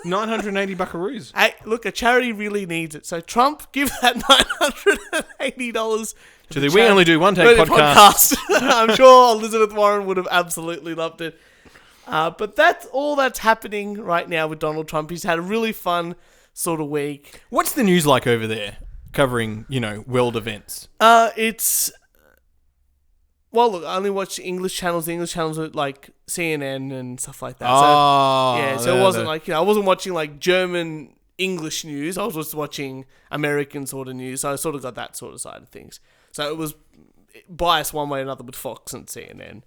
[SPEAKER 2] 980 buckaroos.
[SPEAKER 1] Hey, look, a charity really needs it. So Trump, give that $980
[SPEAKER 2] to the We Only Do One Take podcast.
[SPEAKER 1] I'm sure Elizabeth Warren would have absolutely loved it. But that's all that's happening right now with Donald Trump. He's had a really fun sort of week.
[SPEAKER 2] What's the news like over there covering, world events?
[SPEAKER 1] It's... Well, look, I only watch English channels. The English channels are like CNN and stuff like that. So it wasn't like, I wasn't watching like German English news. I was just watching American sort of news. So I sort of got that sort of side of things. So it was biased one way or another with Fox and CNN.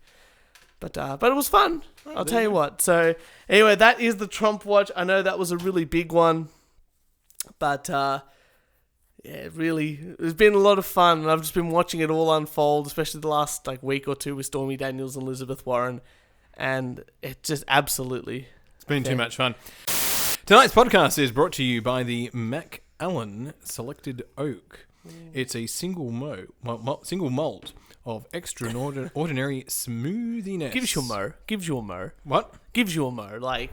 [SPEAKER 1] But it was fun. I'll tell you what. So anyway, that is the Trump watch. I know that was a really big one. But... yeah, really, it's been a lot of fun, and I've just been watching it all unfold, especially the last week or two with Stormy Daniels and Elizabeth Warren, and it just absolutely...
[SPEAKER 2] It's been too much fun. Tonight's podcast is brought to you by the Macallan Selected Oak. It's a single malt of extraordinary smoothiness.
[SPEAKER 1] Gives you a mo.
[SPEAKER 2] What?
[SPEAKER 1] Gives you a mo,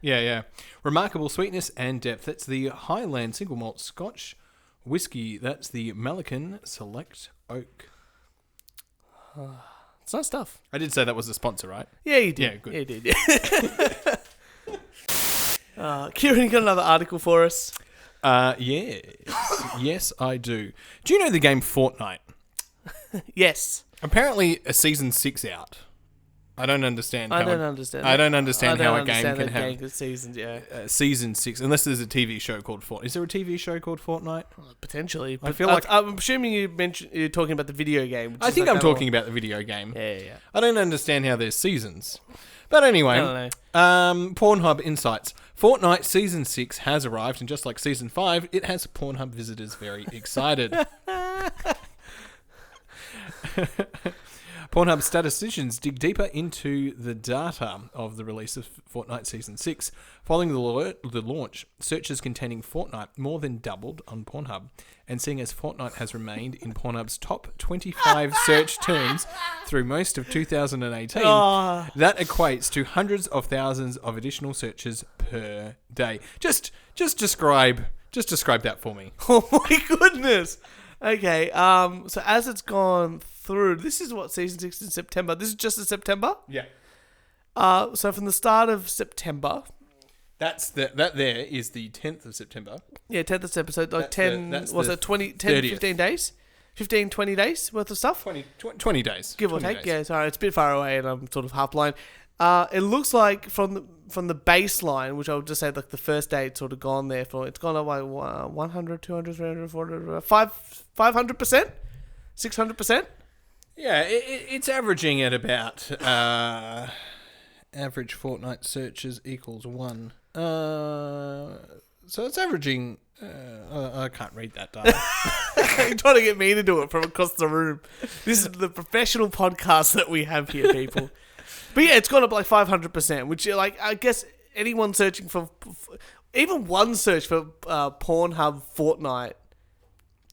[SPEAKER 2] Yeah. Remarkable sweetness and depth. That's the Highland Single Malt Scotch Whiskey. That's the Macallan Select Oak.
[SPEAKER 1] It's nice stuff.
[SPEAKER 2] I did say that was the sponsor, right?
[SPEAKER 1] Yeah, you did.
[SPEAKER 2] Yeah, good.
[SPEAKER 1] Yeah, you did, yeah. Kieran, you got another article for us?
[SPEAKER 2] Yes. Yes, I do. Do you know the game Fortnite?
[SPEAKER 1] Yes.
[SPEAKER 2] Apparently, a season 6 out. I don't understand.
[SPEAKER 1] I don't understand
[SPEAKER 2] how a game can have
[SPEAKER 1] seasons. Yeah,
[SPEAKER 2] season 6, unless there's a TV show called Fortnite. Is there a TV show called Fortnite?
[SPEAKER 1] Potentially. But
[SPEAKER 2] I feel like
[SPEAKER 1] I'm assuming you're talking about the video game.
[SPEAKER 2] I think I'm talking about the video game.
[SPEAKER 1] Yeah.
[SPEAKER 2] I don't understand how there's seasons. But anyway,
[SPEAKER 1] I don't know.
[SPEAKER 2] PornHub Insights. Fortnite Season 6 has arrived, and just like Season 5, it has PornHub visitors very excited. Pornhub statisticians dig deeper into the data of the release of Fortnite Season 6. Following the launch, searches containing Fortnite more than doubled on Pornhub. And seeing as Fortnite has remained in Pornhub's top 25 search terms through most of 2018, that equates to hundreds of thousands of additional searches per day. Just describe that for me.
[SPEAKER 1] Oh my goodness. Okay, so as it's gone through, this is what Season 6 in September. This is just in September?
[SPEAKER 2] Yeah.
[SPEAKER 1] So from the start of September,
[SPEAKER 2] That there is the 10th of September.
[SPEAKER 1] yeah, 10th of September, so like
[SPEAKER 2] That's
[SPEAKER 1] 10,
[SPEAKER 2] that's
[SPEAKER 1] was
[SPEAKER 2] the
[SPEAKER 1] it 20, 10,
[SPEAKER 2] 30th.
[SPEAKER 1] 15 days? 15, 20 days worth of stuff?
[SPEAKER 2] 20 days.
[SPEAKER 1] Give or
[SPEAKER 2] 20
[SPEAKER 1] take,
[SPEAKER 2] days.
[SPEAKER 1] yeah, sorry, it's a bit far away and I'm sort of half blind. It looks like from the baseline, which I would just say like the first day it's sort of gone there for, it's gone up by 100, 200, 300, 400, 500%? 600%?
[SPEAKER 2] Yeah, it's averaging at about average fortnight searches equals 1. So it's averaging. I can't read that data.
[SPEAKER 1] You're trying to get me to do it from across the room. This is the professional podcast that we have here, people. But yeah, it's gone up like 500%, which like I guess anyone searching for even one search for Pornhub Fortnite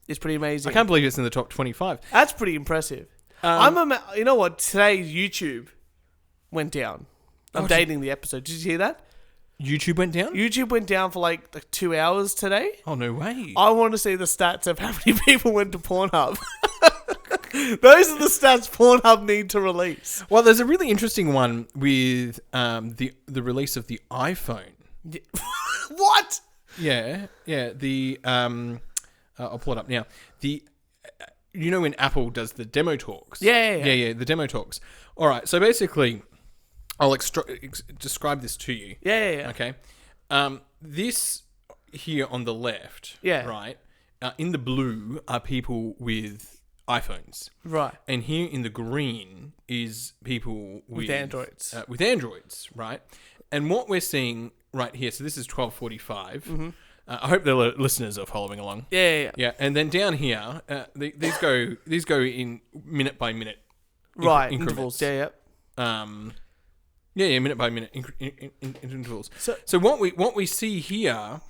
[SPEAKER 1] is pretty amazing.
[SPEAKER 2] I can't believe it's in the top 25.
[SPEAKER 1] That's pretty impressive. You know what? Today YouTube went down. I'm dating the episode. Did you hear that?
[SPEAKER 2] YouTube went down?
[SPEAKER 1] YouTube went down for like 2 hours today.
[SPEAKER 2] Oh, no way.
[SPEAKER 1] I want to see the stats of how many people went to Pornhub. Those are the stats Pornhub need to release.
[SPEAKER 2] Well, there's a really interesting one with the release of the iPhone.
[SPEAKER 1] Yeah. What?
[SPEAKER 2] Yeah. The I'll pull it up now. You know when Apple does the demo talks?
[SPEAKER 1] Yeah.
[SPEAKER 2] The demo talks. All right. So basically, I'll describe this to you.
[SPEAKER 1] Yeah.
[SPEAKER 2] Okay. This here on the left.
[SPEAKER 1] Yeah.
[SPEAKER 2] Right. In the blue are people with iPhones.
[SPEAKER 1] Right.
[SPEAKER 2] And here in the green is people with
[SPEAKER 1] Androids.
[SPEAKER 2] With Androids, right? And what we're seeing right here, so this is 12:45. Mm-hmm. I hope the listeners are following along.
[SPEAKER 1] Yeah.
[SPEAKER 2] Yeah, and then down here, these go in minute by minute.
[SPEAKER 1] Right.
[SPEAKER 2] Increments.
[SPEAKER 1] Intervals. Yeah.
[SPEAKER 2] Yeah, minute by minute intervals. So what we see here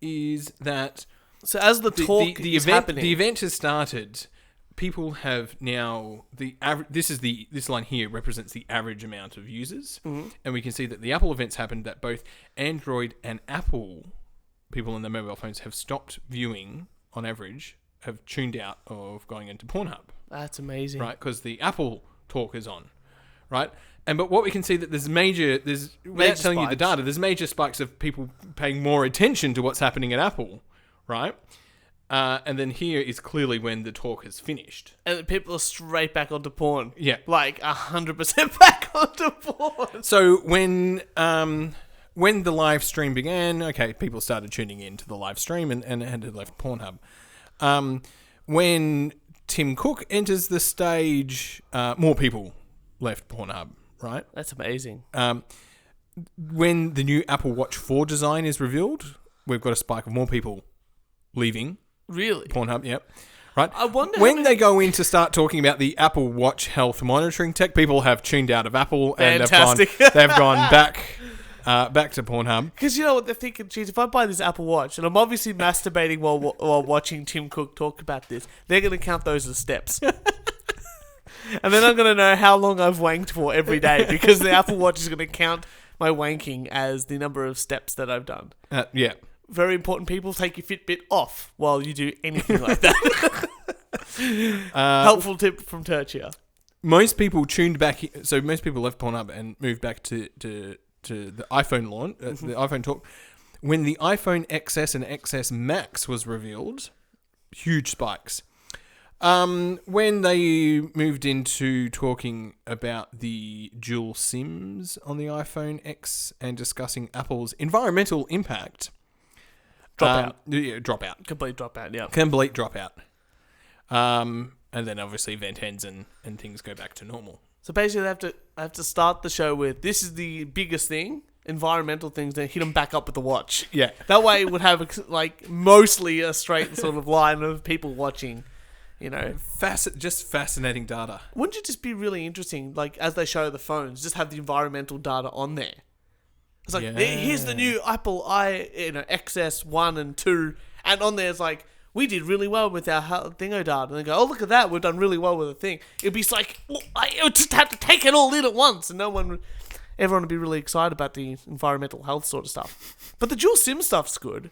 [SPEAKER 2] is that
[SPEAKER 1] So as the talk
[SPEAKER 2] the
[SPEAKER 1] is
[SPEAKER 2] event
[SPEAKER 1] happening,
[SPEAKER 2] the event has started. People have now the average. This line here represents the average amount of users, and we can see that the Apple events happened. That both Android and Apple people on their mobile phones have stopped viewing on average, have tuned out of going into Pornhub.
[SPEAKER 1] That's amazing.
[SPEAKER 2] Right, because the Apple talk is on, right? But what we can see that there's without telling you the data, there's major spikes of people paying more attention to what's happening at Apple, right? And then here is clearly when the talk is finished.
[SPEAKER 1] And people are straight back onto porn.
[SPEAKER 2] Yeah.
[SPEAKER 1] Like 100% back onto porn.
[SPEAKER 2] So when the live stream began, okay, people started tuning in to the live stream and had left Pornhub. When Tim Cook enters the stage, more people left Pornhub, right?
[SPEAKER 1] That's amazing.
[SPEAKER 2] When the new Apple Watch 4 design is revealed, we've got a spike of more people leaving.
[SPEAKER 1] Really?
[SPEAKER 2] Pornhub, yep. Right.
[SPEAKER 1] I wonder
[SPEAKER 2] when they go in to start talking about the Apple Watch health monitoring tech, people have tuned out of Apple
[SPEAKER 1] Fantastic.
[SPEAKER 2] and they've gone back to Pornhub.
[SPEAKER 1] Because you know what they're thinking, geez, if I buy this Apple Watch, and I'm obviously masturbating while watching Tim Cook talk about this, they're going to count those as steps. And then I'm going to know how long I've wanked for every day, because the Apple Watch is going to count my wanking as the number of steps that I've done.
[SPEAKER 2] Yeah.
[SPEAKER 1] Very important, people, take your Fitbit off while you do anything like that. Helpful tip from Turch here.
[SPEAKER 2] Most people tuned back, so most people left Pornhub and moved back to the iPhone launch, the iPhone talk. When the iPhone XS and XS Max was revealed, huge spikes. When they moved into talking about the dual SIMs on the iPhone X and discussing Apple's environmental impact, dropout.
[SPEAKER 1] Complete dropout, yeah.
[SPEAKER 2] Complete dropout. And then obviously event ends and things go back to normal.
[SPEAKER 1] So basically, they have to start the show with, this is the biggest thing, environmental things, then hit them back up with the watch.
[SPEAKER 2] Yeah.
[SPEAKER 1] That way it would have like mostly a straight sort of line of people watching, you know.
[SPEAKER 2] Just fascinating data.
[SPEAKER 1] Wouldn't it just be really interesting, like as they show the phones, just have the environmental data on there? It's like, here's the new Apple XS 1 and 2, and on there it's like, we did really well with our thingo data. And they go, oh, look at that, we've done really well with the thing. It'd be like, I would just have to take it all in at once, and everyone would be really excited about the environmental health sort of stuff. But the dual SIM stuff's good.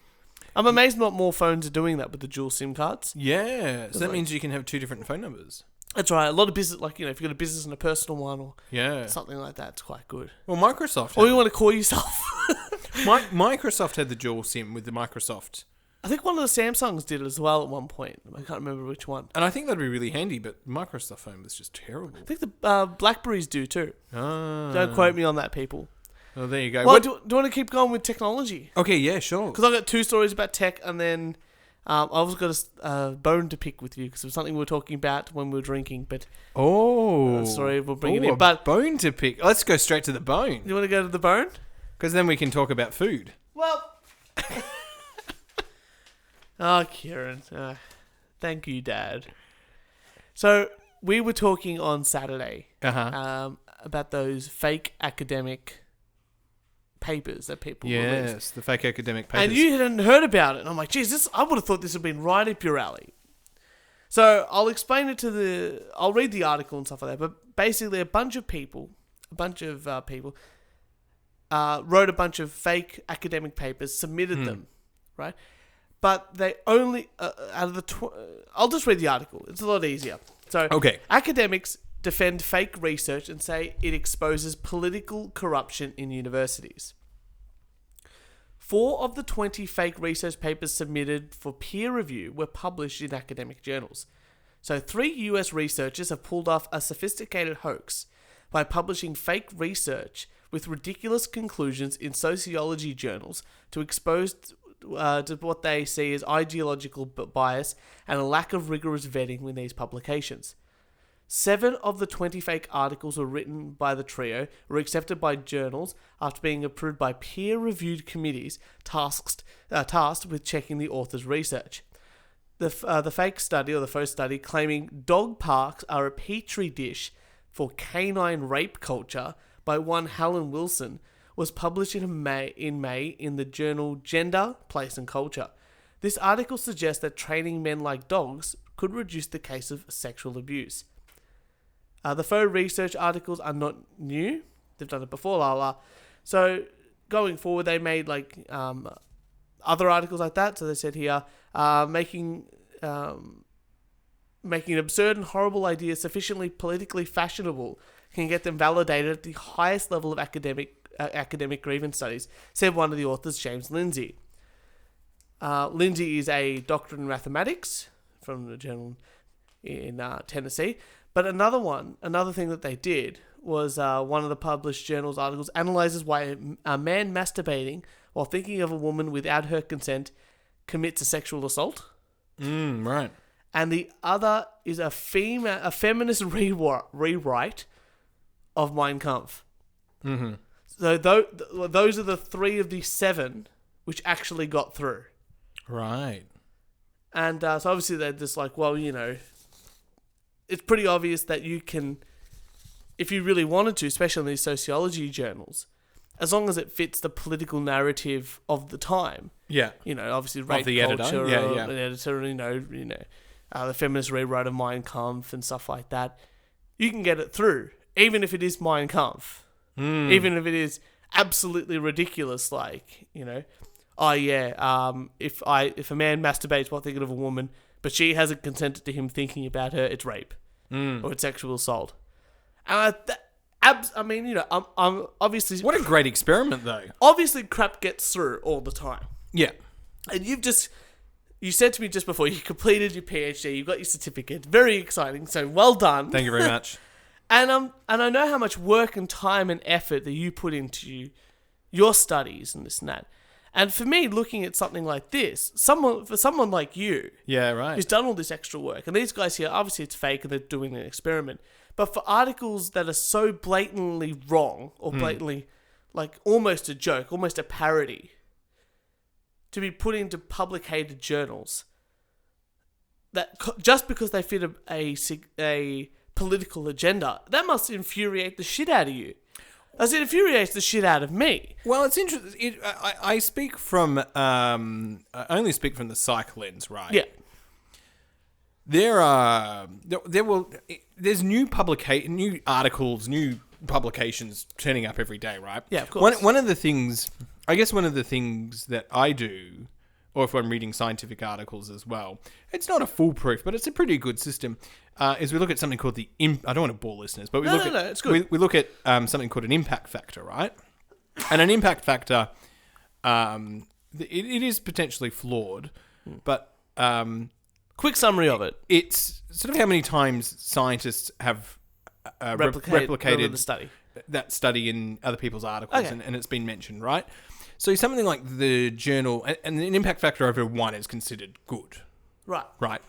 [SPEAKER 1] I'm amazed not more phones are doing that with the dual SIM cards.
[SPEAKER 2] Yeah, so that
[SPEAKER 1] like-
[SPEAKER 2] means you can have two different phone numbers.
[SPEAKER 1] That's right. A lot of business, like, if you've got a business and a personal one or
[SPEAKER 2] Yeah.
[SPEAKER 1] something like that, it's quite good.
[SPEAKER 2] Well, Microsoft.
[SPEAKER 1] Or you want to call yourself.
[SPEAKER 2] Microsoft had the dual SIM with the Microsoft.
[SPEAKER 1] I think one of the Samsungs did it as well at one point. I can't remember which one.
[SPEAKER 2] And I think that'd be really handy, but Microsoft phone was just terrible.
[SPEAKER 1] I think the Blackberries do too. Don't quote me on that, people.
[SPEAKER 2] Well, there you go.
[SPEAKER 1] Well, do you want to keep going with technology?
[SPEAKER 2] Okay, yeah, sure.
[SPEAKER 1] Because I've got 2 stories about tech, and then I've also got a bone to pick with you because it was something we were talking about when we were drinking. But sorry, we'll bring it in. But
[SPEAKER 2] bone to pick. Let's go straight to the bone.
[SPEAKER 1] You want to go to the bone?
[SPEAKER 2] Because then we can talk about food.
[SPEAKER 1] Well, Kieran, thank you, Dad. So we were talking on Saturday about those fake academic papers that people release.
[SPEAKER 2] Yes, the fake academic papers.
[SPEAKER 1] And you hadn't heard about it. And I'm like, geez, I would have thought this would have been right up your alley. So I'll explain it I'll read the article and stuff like that. But basically a bunch of people wrote a bunch of fake academic papers, submitted them, right? But they only, out of the I'll just read the article. It's a lot easier. So academics defend fake research and say it exposes political corruption in universities. 4 of the 20 fake research papers submitted for peer review were published in academic journals. So 3 US researchers have pulled off a sophisticated hoax by publishing fake research with ridiculous conclusions in sociology journals to expose to what they see as ideological bias and a lack of rigorous vetting in these publications. 7 of the 20 fake articles were written by the trio, were accepted by journals after being approved by peer-reviewed committees tasked with checking the author's research. The fake study, or the faux study, claiming dog parks are a petri dish for canine rape culture by one Helen Wilson, was published in May in the journal Gender, Place and Culture. This article suggests that training men like dogs could reduce the case of sexual abuse. The faux research articles are not new. They've done it before, So going forward, they made other articles like that. So they said here, making an absurd and horrible idea sufficiently politically fashionable can get them validated at the highest level of academic grievance studies, said one of the authors, James Lindsay. Lindsay is a doctorate in mathematics from the journal in Tennessee. But another thing that they did was one of the published journals articles analyzes why a man masturbating while thinking of a woman without her consent commits a sexual assault.
[SPEAKER 2] Right.
[SPEAKER 1] And the other is a feminist rewrite of Mein Kampf.
[SPEAKER 2] Mm-hmm.
[SPEAKER 1] So those are the 3 of the 7 which actually got through.
[SPEAKER 2] Right.
[SPEAKER 1] And so obviously they're just like, well, it's pretty obvious that you can, if you really wanted to, especially in these sociology journals, as long as it fits the political narrative of the time.
[SPEAKER 2] Yeah.
[SPEAKER 1] Obviously rape
[SPEAKER 2] the
[SPEAKER 1] culture,
[SPEAKER 2] editor.
[SPEAKER 1] or an editor, the feminist rewrite of Mein Kampf and stuff like that. You can get it through, even if it is Mein Kampf. Even if it is absolutely ridiculous, if a man masturbates while thinking of a woman, but she hasn't consented to him thinking about her, it's rape or it's sexual assault. And I'm obviously...
[SPEAKER 2] What a great experiment, though.
[SPEAKER 1] Obviously, crap gets through all the time.
[SPEAKER 2] Yeah.
[SPEAKER 1] And you said to me just before, you completed your PhD, you got your certificate. Very exciting. So well done.
[SPEAKER 2] Thank you very much.
[SPEAKER 1] And I know how much work and time and effort that you put into your studies and this and that. And for me, looking at something like this, for someone like you,
[SPEAKER 2] yeah, right,
[SPEAKER 1] who's done all this extra work, and these guys here, obviously it's fake and they're doing an experiment, but for articles that are so blatantly wrong or blatantly, almost a joke, almost a parody, to be put into publicated journals, that just because they fit a political agenda, that must infuriate the shit out of you. As it infuriates the shit out of me.
[SPEAKER 2] Well, it's interesting. I speak from I only speak from the psych lens, right?
[SPEAKER 1] Yeah.
[SPEAKER 2] There's new articles, new publications turning up every day, right?
[SPEAKER 1] Yeah, of course.
[SPEAKER 2] One of the things that I do or if I'm reading scientific articles as well. It's not a foolproof, but it's a pretty good system. Is we look at something called I don't want to bore listeners, but we look at
[SPEAKER 1] it's good.
[SPEAKER 2] We look at something called an impact factor, right? And an impact factor, it is potentially flawed, but
[SPEAKER 1] quick summary of it.
[SPEAKER 2] It's sort of how many times scientists have replicated
[SPEAKER 1] the study.
[SPEAKER 2] that study in other people's articles, and it's been mentioned, right? So something like the journal, and an impact factor over 1 is considered good. Right.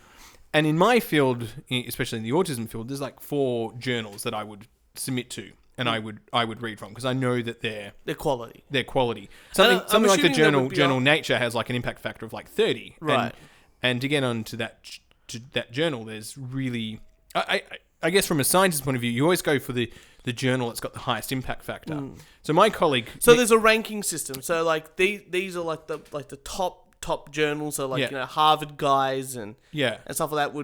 [SPEAKER 2] And in my field, especially in the autism field, there's like 4 journals that I would submit to, and I would read from, because I know that they're quality. Something like the journal Nature has like an impact factor of like 30.
[SPEAKER 1] Right.
[SPEAKER 2] And to get onto that journal, there's really, I guess from a scientist's point of view, you always go for the journal that's got the highest impact factor. So my colleague...
[SPEAKER 1] So there's a ranking system. So like these are like the top journals. So like, Harvard guys and stuff like that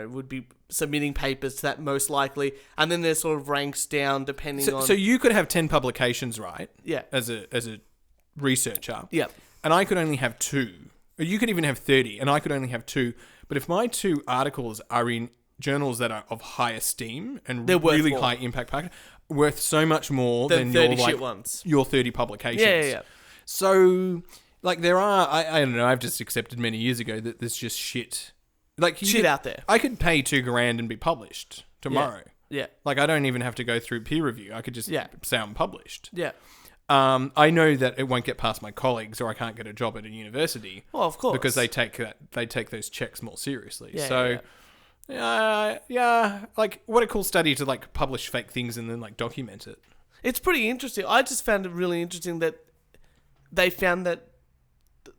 [SPEAKER 1] would be submitting papers to that most likely. And then there's sort of ranks down depending on...
[SPEAKER 2] So you could have 10 publications, right?
[SPEAKER 1] Yeah.
[SPEAKER 2] As a researcher.
[SPEAKER 1] Yeah.
[SPEAKER 2] And I could only have 2. Or you could even have 30, and I could only have 2. But if my 2 articles are in journals that are of high esteem and
[SPEAKER 1] they're
[SPEAKER 2] really
[SPEAKER 1] worth
[SPEAKER 2] high impact factor, worth so much more than
[SPEAKER 1] 30 shit ones.
[SPEAKER 2] Your 30 publications.
[SPEAKER 1] Yeah.
[SPEAKER 2] So, like, there are... I don't know, I've just accepted many years ago that there's just shit... Like
[SPEAKER 1] out there.
[SPEAKER 2] I could pay $2,000 and be published tomorrow.
[SPEAKER 1] Yeah.
[SPEAKER 2] Like, I don't even have to go through peer review. I could just say I'm published.
[SPEAKER 1] Yeah.
[SPEAKER 2] I know that it won't get past my colleagues, or I can't get a job at a university.
[SPEAKER 1] Well, of course,
[SPEAKER 2] because they take those checks more seriously.
[SPEAKER 1] Yeah.
[SPEAKER 2] Like, what a cool study to like publish fake things and then like document it.
[SPEAKER 1] It's pretty interesting. I just found it really interesting that they found that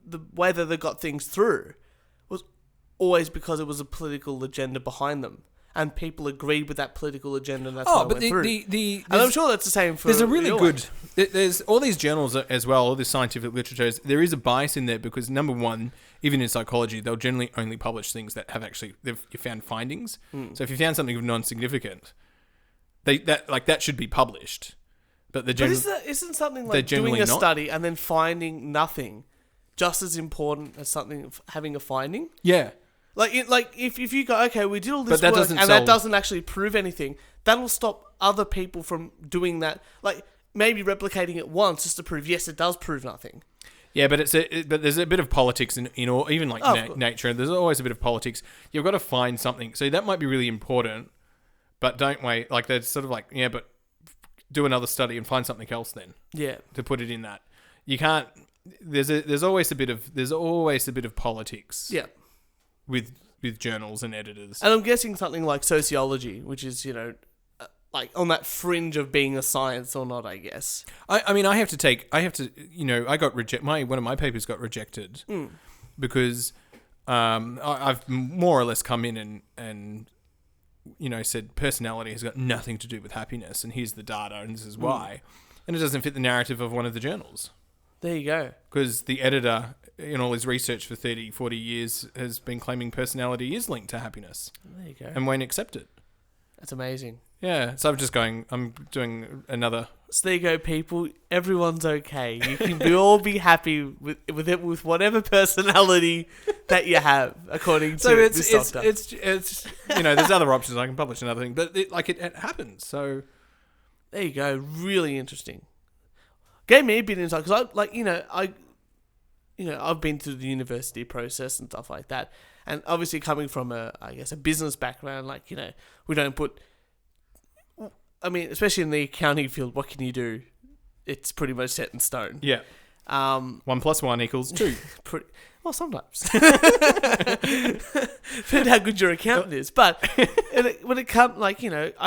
[SPEAKER 1] the way that they got things through was always because it was a political agenda behind them. And people agreed with that political agenda, and that's why it went through. And I'm sure that's the same for...
[SPEAKER 2] There's a really good... There's all these journals as well, all this scientific literature. There is a bias in there because, number one, even in psychology, they'll generally only publish things that have actually... You found findings. So if you found something of non-significant, that should be published. But
[SPEAKER 1] isn't something like doing a study and then finding nothing just as important as something having a finding?
[SPEAKER 2] Yeah.
[SPEAKER 1] Like if you go, okay, we did all this work that doesn't actually prove anything, that'll stop other people from doing that. Like maybe replicating it once just to prove, yes, it does prove nothing.
[SPEAKER 2] Yeah, but but there's a bit of politics in all, even like nature. There's always a bit of politics. You've got to find something. So that might be really important, but don't wait. Like they're sort of like, but do another study and find something else then.
[SPEAKER 1] Yeah.
[SPEAKER 2] To put it in that, you can't. There's always a bit of politics.
[SPEAKER 1] Yeah.
[SPEAKER 2] With journals and editors.
[SPEAKER 1] And I'm guessing something like sociology, which is, like on that fringe of being a science or not, I guess.
[SPEAKER 2] I mean, I got one of my papers got rejected because I've more or less come in and said personality has got nothing to do with happiness, and here's the data, and this is why. And it doesn't fit the narrative of one of the journals.
[SPEAKER 1] There you go.
[SPEAKER 2] Because the editor, in all his research for 30, 40 years, has been claiming personality is linked to happiness.
[SPEAKER 1] There you go.
[SPEAKER 2] And won't accept it.
[SPEAKER 1] That's amazing.
[SPEAKER 2] Yeah, so I'm doing another...
[SPEAKER 1] So there you go, people. Everyone's okay. You can all be happy with whatever personality that you have, according to this doctor.
[SPEAKER 2] It's there's other options. I can publish another thing. But it happens, so...
[SPEAKER 1] There you go. Really interesting. Gave me a bit of insight because I've been through the university process and stuff like that, and obviously coming from a business background, we don't put. I mean, especially in the accounting field, what can you do? It's pretty much set in stone.
[SPEAKER 2] Yeah. 1 + 1 = 2.
[SPEAKER 1] Well, sometimes. Depends how good your accountant is, but when it comes, I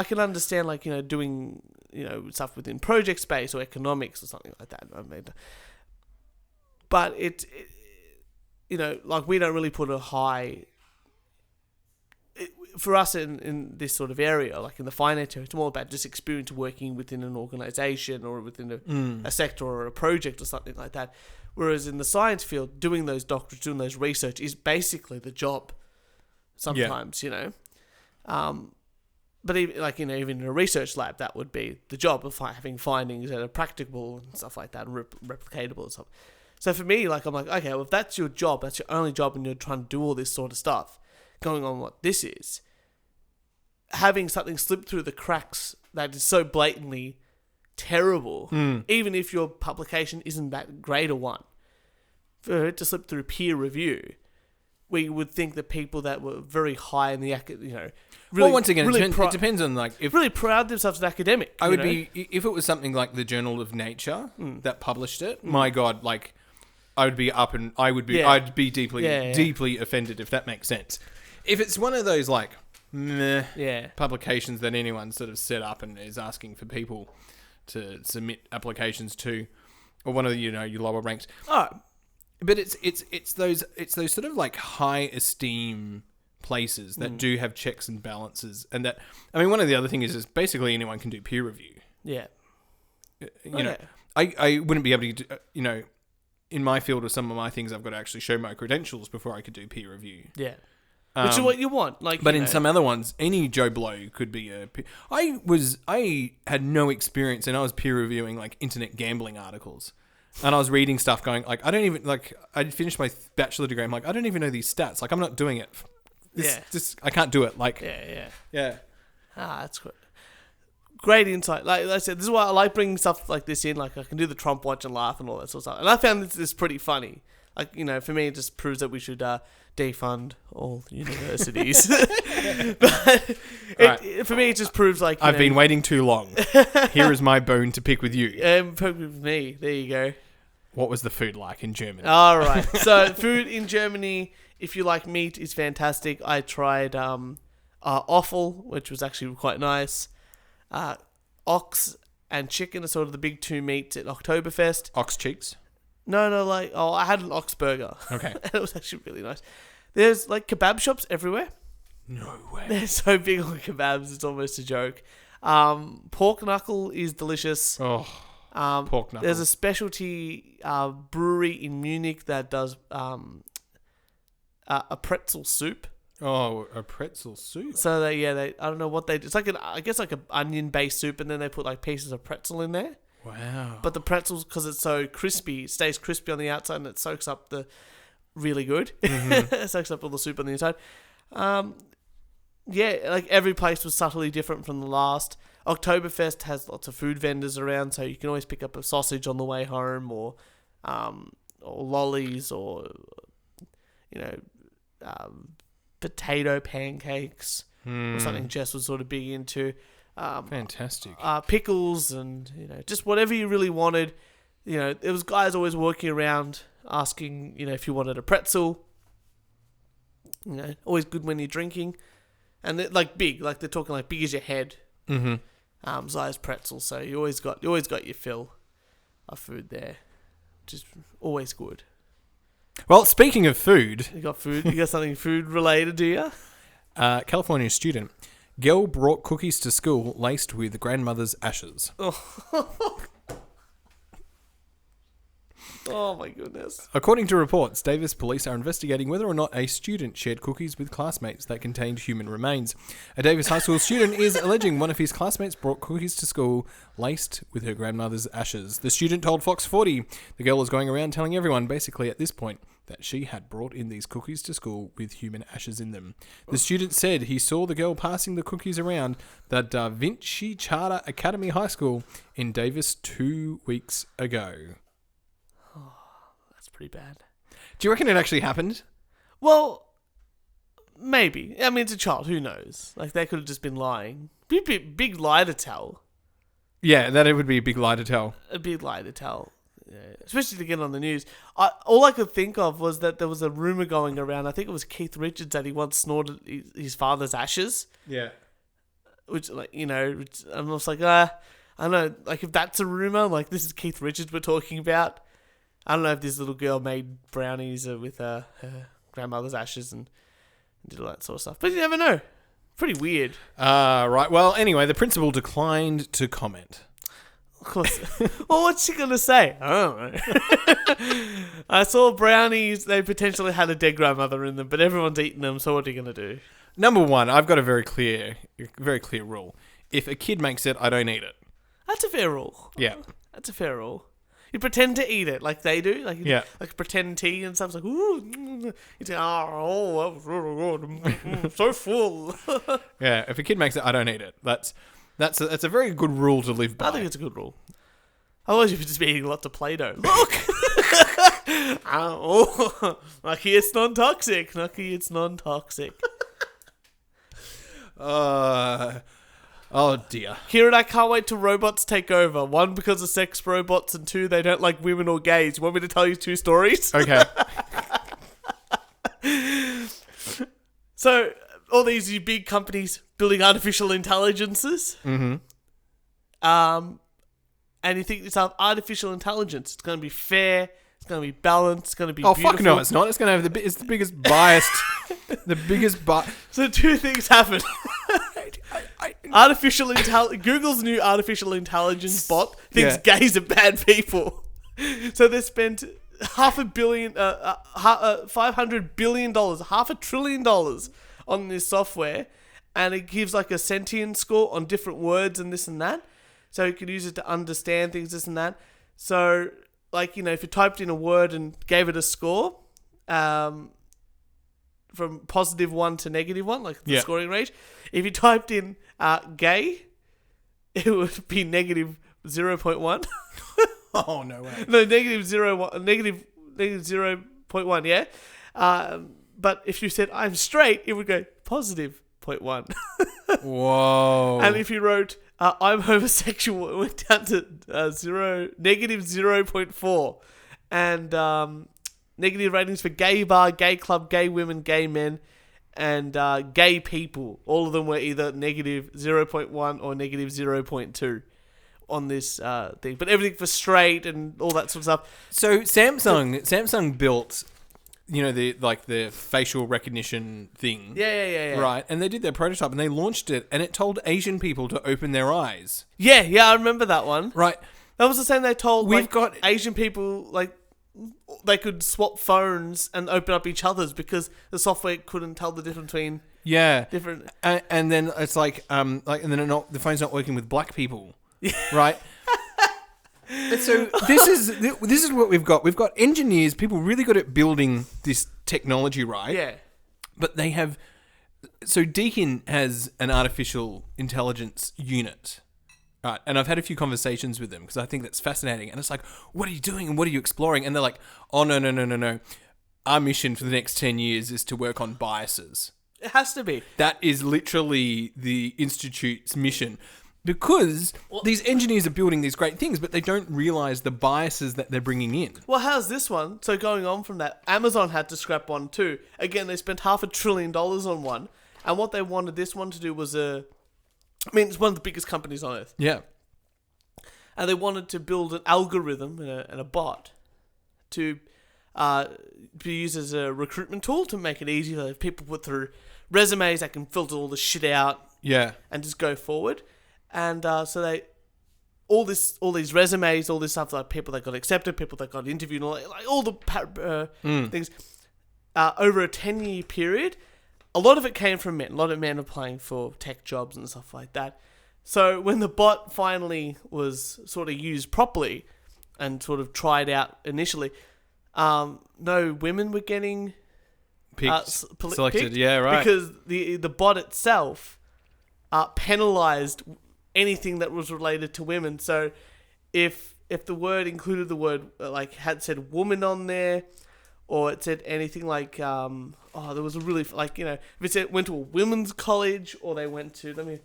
[SPEAKER 1] can understand doing. Stuff within project space or economics or something like that. I mean, but we don't really put a high... For us in this sort of area, like in the finance area, it's more about just experience working within an organisation or within a sector or a project or something like that. Whereas in the science field, doing those doctorates, doing those research is basically the job sometimes, But even in a research lab, that would be the job of having findings that are practicable and stuff like that, and replicatable and stuff. So for me, like, I'm like, okay, well, if that's your job, that's your only job, and you're trying to do all this sort of stuff, going on what this is, having something slip through the cracks that is so blatantly terrible, even if your publication isn't that great a one, for it to slip through peer review, we would think that people that were very high in the, really,
[SPEAKER 2] well, once again,
[SPEAKER 1] really
[SPEAKER 2] it depends on like if
[SPEAKER 1] really proud of themselves as academic.
[SPEAKER 2] I would be if it was something like the Journal of Nature that published it. My God, like I would be up and I would be I'd be deeply offended if that makes sense. If it's one of those like publications that anyone sort of set up and is asking for people to submit applications to, or one of the, your lower ranks.
[SPEAKER 1] Oh.
[SPEAKER 2] But it's those sort of like high esteem places that do have checks and balances, and that, I mean, one of the other things is basically anyone can do peer review.
[SPEAKER 1] Yeah.
[SPEAKER 2] You know, I wouldn't be able to do, in my field or some of my things, I've got to actually show my credentials before I could do peer review.
[SPEAKER 1] Yeah. Which is what you want, like.
[SPEAKER 2] But in some other ones, any Joe Blow could be a. I had no experience, and I was peer reviewing like internet gambling articles. And I was reading stuff going, like, I don't even, like, I'd finished my bachelor degree. I'm like, I don't even know these stats. Like, I'm not doing it. I can't do it. Like, yeah.
[SPEAKER 1] That's good. Great insight. Like I said, this is why I like bringing stuff like this in. Like, I can do the Trump watch and laugh and all that sort of stuff. And I found this pretty funny. Like, for me, it just proves that we should defund all universities. But for me, it just proves like
[SPEAKER 2] I've been waiting too long. Here is my bone to pick with you.
[SPEAKER 1] Pick with me. There you go.
[SPEAKER 2] What was the food like in Germany?
[SPEAKER 1] All right. So food in Germany, if you like meat, is fantastic. I tried offal, which was actually quite nice. Ox and chicken are sort of the big two meats at Oktoberfest.
[SPEAKER 2] Ox cheeks?
[SPEAKER 1] No, I had an ox burger.
[SPEAKER 2] Okay.
[SPEAKER 1] And it was actually really nice. There's like kebab shops everywhere.
[SPEAKER 2] No way.
[SPEAKER 1] They're so big on kebabs, it's almost a joke. Pork knuckle is delicious.
[SPEAKER 2] Oh, pork knuckle.
[SPEAKER 1] There's a specialty brewery in Munich that does a pretzel soup.
[SPEAKER 2] Oh, a pretzel soup.
[SPEAKER 1] So they I don't know what they do. It's like I guess like an onion based soup, and then they put like pieces of pretzel in there.
[SPEAKER 2] Wow.
[SPEAKER 1] But the pretzels, because it's so crispy, it stays crispy on the outside and it soaks up the really good. Mm-hmm. It soaks up all the soup on the inside. Like every place was subtly different from the last. Oktoberfest has lots of food vendors around, so you can always pick up a sausage on the way home, or lollies, or potato pancakes, or something Jess was sort of big into.
[SPEAKER 2] Fantastic.
[SPEAKER 1] Pickles and, just whatever you really wanted. There was guys always walking around asking, if you wanted a pretzel. Always good when you're drinking. And they're like big, like they're talking like big as your head.
[SPEAKER 2] Mm-hmm.
[SPEAKER 1] Size pretzels. So you always got your fill of food there, which is always good.
[SPEAKER 2] Well, speaking of food.
[SPEAKER 1] You got food? You got something food related, do you?
[SPEAKER 2] California student. Girl brought cookies to school laced with grandmother's ashes.
[SPEAKER 1] Oh my goodness.
[SPEAKER 2] According to reports, Davis police are investigating whether or not a student shared cookies with classmates that contained human remains. A Davis high school student is alleging one of his classmates brought cookies to school laced with her grandmother's ashes. The student told Fox 40 the girl was going around telling everyone, basically at this point, that she had brought in these cookies to school with human ashes in them. The student said he saw the girl passing the cookies around the Da Vinci Charter Academy High School in Davis 2 weeks ago.
[SPEAKER 1] Oh, that's pretty bad.
[SPEAKER 2] Do you reckon it actually happened?
[SPEAKER 1] Well, maybe. I mean, it's a child. Who knows? Like, they could have just been lying. Big lie to tell.
[SPEAKER 2] Yeah, that it would be a big lie to tell.
[SPEAKER 1] A big lie to tell. Yeah, especially to get on the news. All I could think of was that there was a rumor going around. I think it was Keith Richards that he once snorted his father's ashes.
[SPEAKER 2] Yeah.
[SPEAKER 1] Which, like, I'm just like, I don't know. Like, if that's a rumor, like, this is Keith Richards we're talking about. I don't know if this little girl made brownies with her grandmother's ashes and did all that sort of stuff. But you never know. Pretty weird.
[SPEAKER 2] Right. Well, anyway, the principal declined to comment.
[SPEAKER 1] Of course. Well, what's she going to say? I don't know. I saw brownies. They potentially had a dead grandmother in them, but everyone's eating them, so what are you going to do?
[SPEAKER 2] Number one, I've got a very clear rule. If a kid makes it, I don't eat it.
[SPEAKER 1] That's a fair rule.
[SPEAKER 2] Yeah.
[SPEAKER 1] That's a fair rule. You pretend to eat it like they do,
[SPEAKER 2] Yeah.
[SPEAKER 1] like pretend tea and stuff. It's like, ooh, you say, oh, that was really good, so full.
[SPEAKER 2] Yeah, if a kid makes it, I don't eat it. That's a very good rule to live by.
[SPEAKER 1] I think it's a good rule. Otherwise, you'd just be eating lots of Play-Doh. Look, lucky it's non-toxic. Lucky it's non-toxic.
[SPEAKER 2] Oh dear.
[SPEAKER 1] Kieran, I can't wait till robots take over. One, because of sex robots, and two, they don't like women or gays. You want me to tell you 2 stories?
[SPEAKER 2] Okay.
[SPEAKER 1] So, all these big companies building artificial intelligences.
[SPEAKER 2] Mm-hmm.
[SPEAKER 1] And you think to yourself, artificial intelligence, it's going to be fair, it's going to be balanced, it's going to be
[SPEAKER 2] Oh
[SPEAKER 1] beautiful.
[SPEAKER 2] fuck no, it's not. It's gonna have it's the biggest biased, the biggest
[SPEAKER 1] So 2 things happen. Google's new artificial intelligence bot thinks gays are bad people. So they spent $500 billion, $500 billion on this software, and it gives like a sentient score on different words and this and that. So you can use it to understand things, this and that. So, like, you know, if you typed in a word and gave it a score, from +1 to -1, like the scoring range, if you typed in gay, it would be -0.1.
[SPEAKER 2] Oh no way.
[SPEAKER 1] No, -0.1, yeah. But if you said I'm straight, it would go +0.1.
[SPEAKER 2] Whoa.
[SPEAKER 1] And if you wrote I'm homosexual, it went down to -0.4. And negative ratings for gay bar, gay club, gay women, gay men, and gay people. All of them were either -0.1 or -0.2 on this thing. But everything for straight and all that sort of stuff.
[SPEAKER 2] So Samsung built, you know, the facial recognition thing.
[SPEAKER 1] Yeah.
[SPEAKER 2] Right, and they did their prototype and they launched it, and it told Asian people to open their eyes.
[SPEAKER 1] Yeah, I remember that one.
[SPEAKER 2] Right.
[SPEAKER 1] That was the same they told
[SPEAKER 2] We've got
[SPEAKER 1] Asian people, like, they could swap phones and open up each other's because the software couldn't tell the difference between different.
[SPEAKER 2] And then it's like and then the phone's not working with black people, right? And so this is what we've got. We've got engineers, people really good at building this technology, right?
[SPEAKER 1] Yeah.
[SPEAKER 2] But they have. So Deakin has an artificial intelligence unit. Right, and I've had a few conversations with them because I think that's fascinating. And it's like, what are you doing and what are you exploring? And they're like, oh, no. Our mission for the next 10 years is to work on biases.
[SPEAKER 1] It has to be.
[SPEAKER 2] That is literally the Institute's mission. Because these engineers are building these great things, but they don't realise the biases that they're bringing in.
[SPEAKER 1] Well, how's this one? So going on from that, Amazon had to scrap one too. Again, they spent $500 billion on one. And what they wanted this one to do was it's one of the biggest companies on earth.
[SPEAKER 2] Yeah.
[SPEAKER 1] And they wanted to build an algorithm and a bot to be used as a recruitment tool to make it easier. If people put through resumes, they can filter all the shit out.
[SPEAKER 2] Yeah.
[SPEAKER 1] And just go forward. And so they, all these resumes, all this stuff, like people that got accepted, people that got interviewed, all the things, over a 10-year period. A lot of it came from men. A lot of men applying for tech jobs and stuff like that. So when the bot finally was sort of used properly and sort of tried out initially, no women were getting
[SPEAKER 2] selected.
[SPEAKER 1] Picked
[SPEAKER 2] Yeah, right.
[SPEAKER 1] Because the bot itself penalized anything that was related to women. So if the word included the word had said woman on there, or it said anything like there was a really if it said went to a women's college, or they went to, let me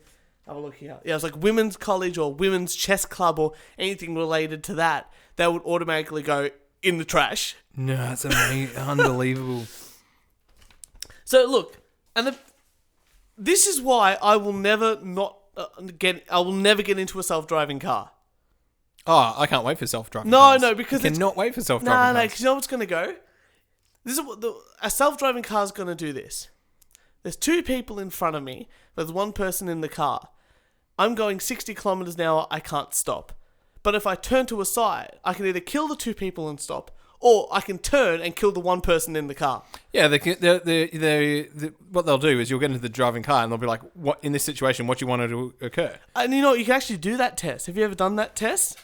[SPEAKER 1] have a look here. Yeah, it was like women's college or women's chess club or anything related to that, they would automatically go in the trash.
[SPEAKER 2] No, that's amazing. Unbelievable.
[SPEAKER 1] So look, and this is why I will never get into a self-driving car.
[SPEAKER 2] Oh, I can't wait for self-driving
[SPEAKER 1] No,
[SPEAKER 2] cars.
[SPEAKER 1] no, because
[SPEAKER 2] I cannot wait for self-driving cars.
[SPEAKER 1] No, because you know what's going to go? This is what a self-driving car is going to do this. There's 2 people in front of me. There's 1 person in the car. I'm going 60 kilometers an hour. I can't stop. But if I turn to a side, I can either kill the 2 people and stop, or I can turn and kill the 1 person in the car.
[SPEAKER 2] Yeah, what they'll do is you'll get into the driving car and they'll be like, "What in this situation? What do you want to occur?"
[SPEAKER 1] And you know, you can actually do that test. Have you ever done that test?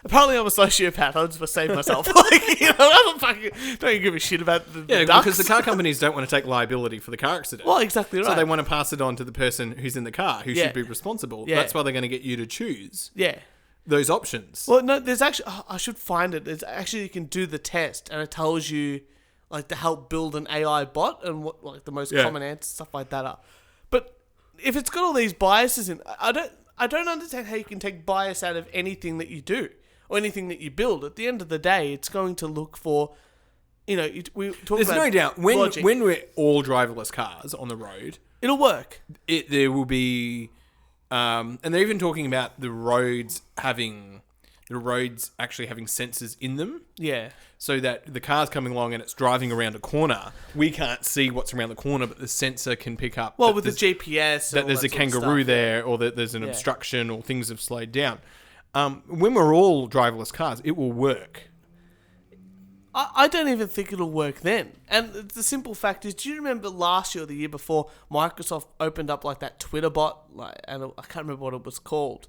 [SPEAKER 1] Apparently, I'm a sociopath. I'll just save myself. I don't give a shit about the ducks.
[SPEAKER 2] Because the car companies don't want to take liability for the car accident.
[SPEAKER 1] Well, exactly right.
[SPEAKER 2] So they want to pass it on to the person who's in the car who should be responsible.
[SPEAKER 1] Yeah.
[SPEAKER 2] That's why they're going to get you to choose those options.
[SPEAKER 1] Well, no, there's actually... I should find it. There's actually, you can do the test, and it tells you, like, to help build an AI bot and what, like, the most common answers, stuff like that are. But if it's got all these biases in... I don't understand how you can take bias out of anything that you do or anything that you build. At the end of the day, it's going to look for, we talk
[SPEAKER 2] There's
[SPEAKER 1] about
[SPEAKER 2] no doubt
[SPEAKER 1] logic.
[SPEAKER 2] when we're all driverless cars on the road,
[SPEAKER 1] It'll work.
[SPEAKER 2] There will be, and they're even talking about the roads actually having sensors in them.
[SPEAKER 1] Yeah.
[SPEAKER 2] So that the car's coming along and it's driving around a corner, we can't see what's around the corner, but the sensor can pick up.
[SPEAKER 1] Well, with the GPS,
[SPEAKER 2] that there's a kangaroo there, or that there's an obstruction, or things have slowed down. When we're all driverless cars, it will work.
[SPEAKER 1] I don't even think it'll work then. And the simple fact is, do you remember last year or the year before, Microsoft opened up like that Twitter bot, and I can't remember what it was called.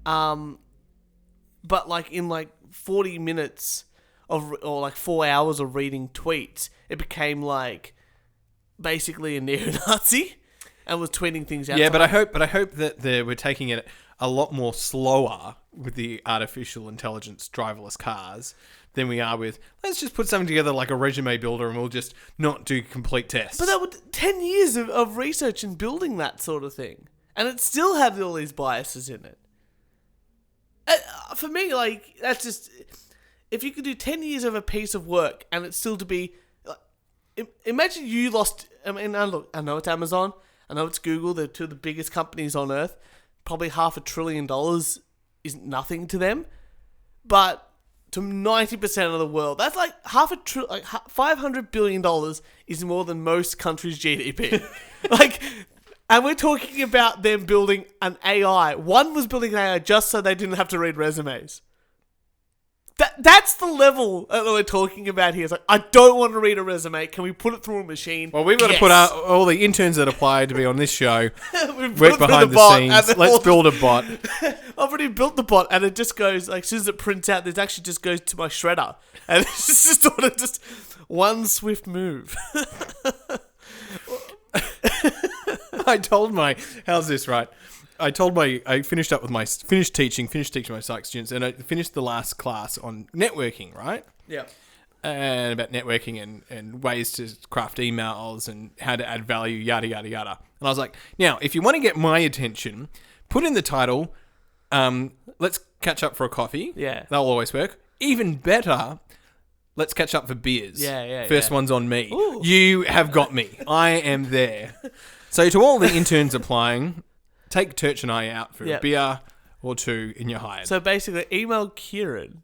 [SPEAKER 1] But like in like 40 minutes or like 4 hours of reading tweets, it became like basically a neo-Nazi and was tweeting things out.
[SPEAKER 2] Yeah, but I hope that we're taking it a lot more slower with the artificial intelligence driverless cars than we are with, let's just put something together like a resume builder and we'll just not do complete tests.
[SPEAKER 1] But that was 10 years of research and building that sort of thing. And it still had all these biases in it. For me, like, that's just... If you could do 10 years of a piece of work and it's still to be... Imagine you lost... I mean, look, I know it's Amazon. I know it's Google. They're two of the biggest companies on Earth. Probably $500 billion isn't nothing to them. But to 90% of the world, that's like $500 billion is more than most countries' GDP. And we're talking about them building an AI. One was building an AI just so they didn't have to read resumes. That's the level that we're talking about here. It's like, I don't want to read a resume. Can we put it through a machine?
[SPEAKER 2] Well, we've got to put all the interns that applied to be on this show work behind the scenes. Let's build a bot.
[SPEAKER 1] I've already built the bot, and it just goes, like, as soon as it prints out, it actually just goes to my shredder. And it's just sort of just one swift move.
[SPEAKER 2] How's this, right? I finished teaching my psych students, and I finished the last class on networking, right?
[SPEAKER 1] Yeah.
[SPEAKER 2] And about networking and ways to craft emails and how to add value, yada, yada, yada. And I was like, now, if you want to get my attention, put in the title, let's catch up for a coffee.
[SPEAKER 1] Yeah.
[SPEAKER 2] That'll always work. Even better, let's catch up for beers. First one's on me.
[SPEAKER 1] Ooh.
[SPEAKER 2] You have got me. I am there. So to all the interns applying, take Turch and I out for a beer or two in your hired.
[SPEAKER 1] So basically, email Kieran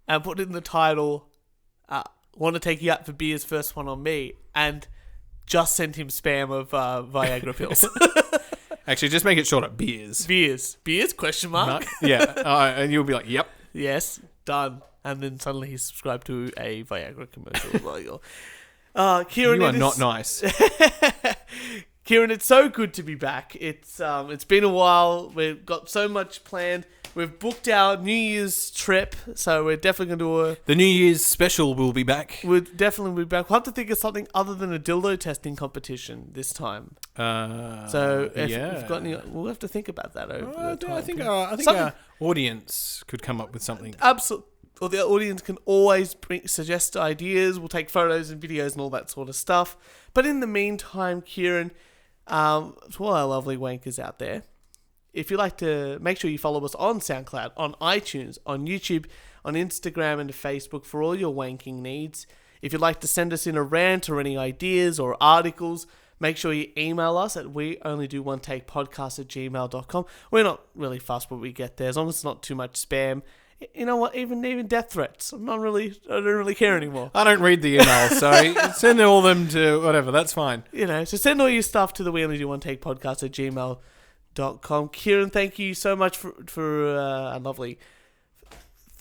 [SPEAKER 1] and put in the title, want to take you out for beers, first one on me, and just send him spam of Viagra pills.
[SPEAKER 2] Actually, just make it shorter. Beers? Question mark? Yeah. And you'll be like, yep.
[SPEAKER 1] Yes, done. And then suddenly he's subscribed to a Viagra commercial. Kieran,
[SPEAKER 2] you are not nice.
[SPEAKER 1] Kieran, it's so good to be back. It's been a while. We've got so much planned. We've booked our New Year's trip, so we're definitely going to
[SPEAKER 2] The New Year's special will be back.
[SPEAKER 1] We'll definitely be back. We'll have to think of something other than a dildo testing competition this time. So if you've got any, we'll have to think about that over the time.
[SPEAKER 2] I think our audience could come up with something.
[SPEAKER 1] Absolutely. Or the audience can always suggest ideas. We'll take photos and videos and all that sort of stuff. But in the meantime, Kieran, to all our lovely wankers out there, if you'd like to, make sure you follow us on SoundCloud, on iTunes, on YouTube, on Instagram and Facebook for all your wanking needs. If you'd like to send us in a rant or any ideas or articles, make sure you email us at weonlydoontakepodcast@gmail.com. We're not really fussed what we get there, as long as it's not too much spam. You know what? Even death threats. I don't really care anymore.
[SPEAKER 2] I don't read the emails, so send all them to whatever. That's fine.
[SPEAKER 1] So send all your stuff to the We Only Do One Take Podcast @gmail.com. Kieran, thank you so much for a lovely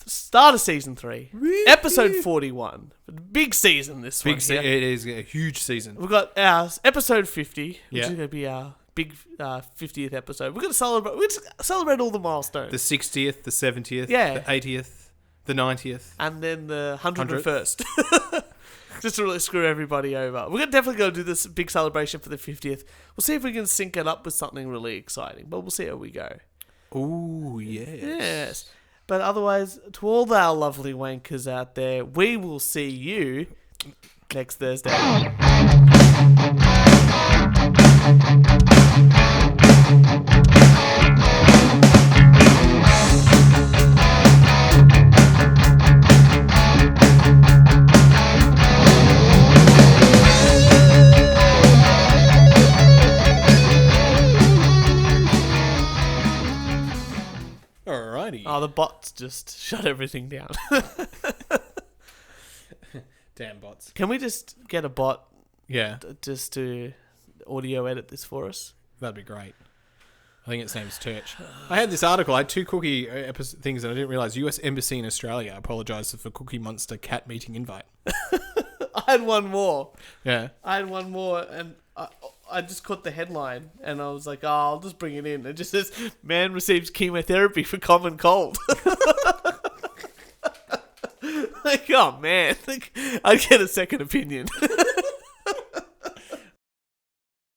[SPEAKER 1] start of season 3, episode 41. Big season this one.
[SPEAKER 2] It is a huge season.
[SPEAKER 1] We've got our episode 50, which
[SPEAKER 2] Yeah.
[SPEAKER 1] is going to be our big 50th episode. We're gonna celebrate. We're gonna celebrate all the milestones.
[SPEAKER 2] The 60th, the 70th,
[SPEAKER 1] Yeah.
[SPEAKER 2] the 80th, the 90th.
[SPEAKER 1] And then the 101st. Just to really screw everybody over. We're definitely going to do this big celebration for the 50th. We'll see if we can sync it up with something really exciting, but we'll see how we go.
[SPEAKER 2] Ooh, yes.
[SPEAKER 1] Yes. But otherwise, to all our lovely wankers out there, we will see you next Thursday.
[SPEAKER 2] Alrighty.
[SPEAKER 1] Oh, the bots just shut everything down.
[SPEAKER 2] Damn bots.
[SPEAKER 1] Can we just get a bot
[SPEAKER 2] Yeah,
[SPEAKER 1] just to audio edit this for us?
[SPEAKER 2] that'd be great. I think its name's Turch. I had this article. I had 2 cookie things, and I didn't realize U.S. Embassy in Australia apologises for Cookie Monster cat meeting invite.
[SPEAKER 1] I had one more.
[SPEAKER 2] Yeah.
[SPEAKER 1] And I just caught the headline, and I was like, oh, I'll just bring it in. It just says, man receives chemotherapy for common cold. Like, oh, man. Like, I'd get a second opinion.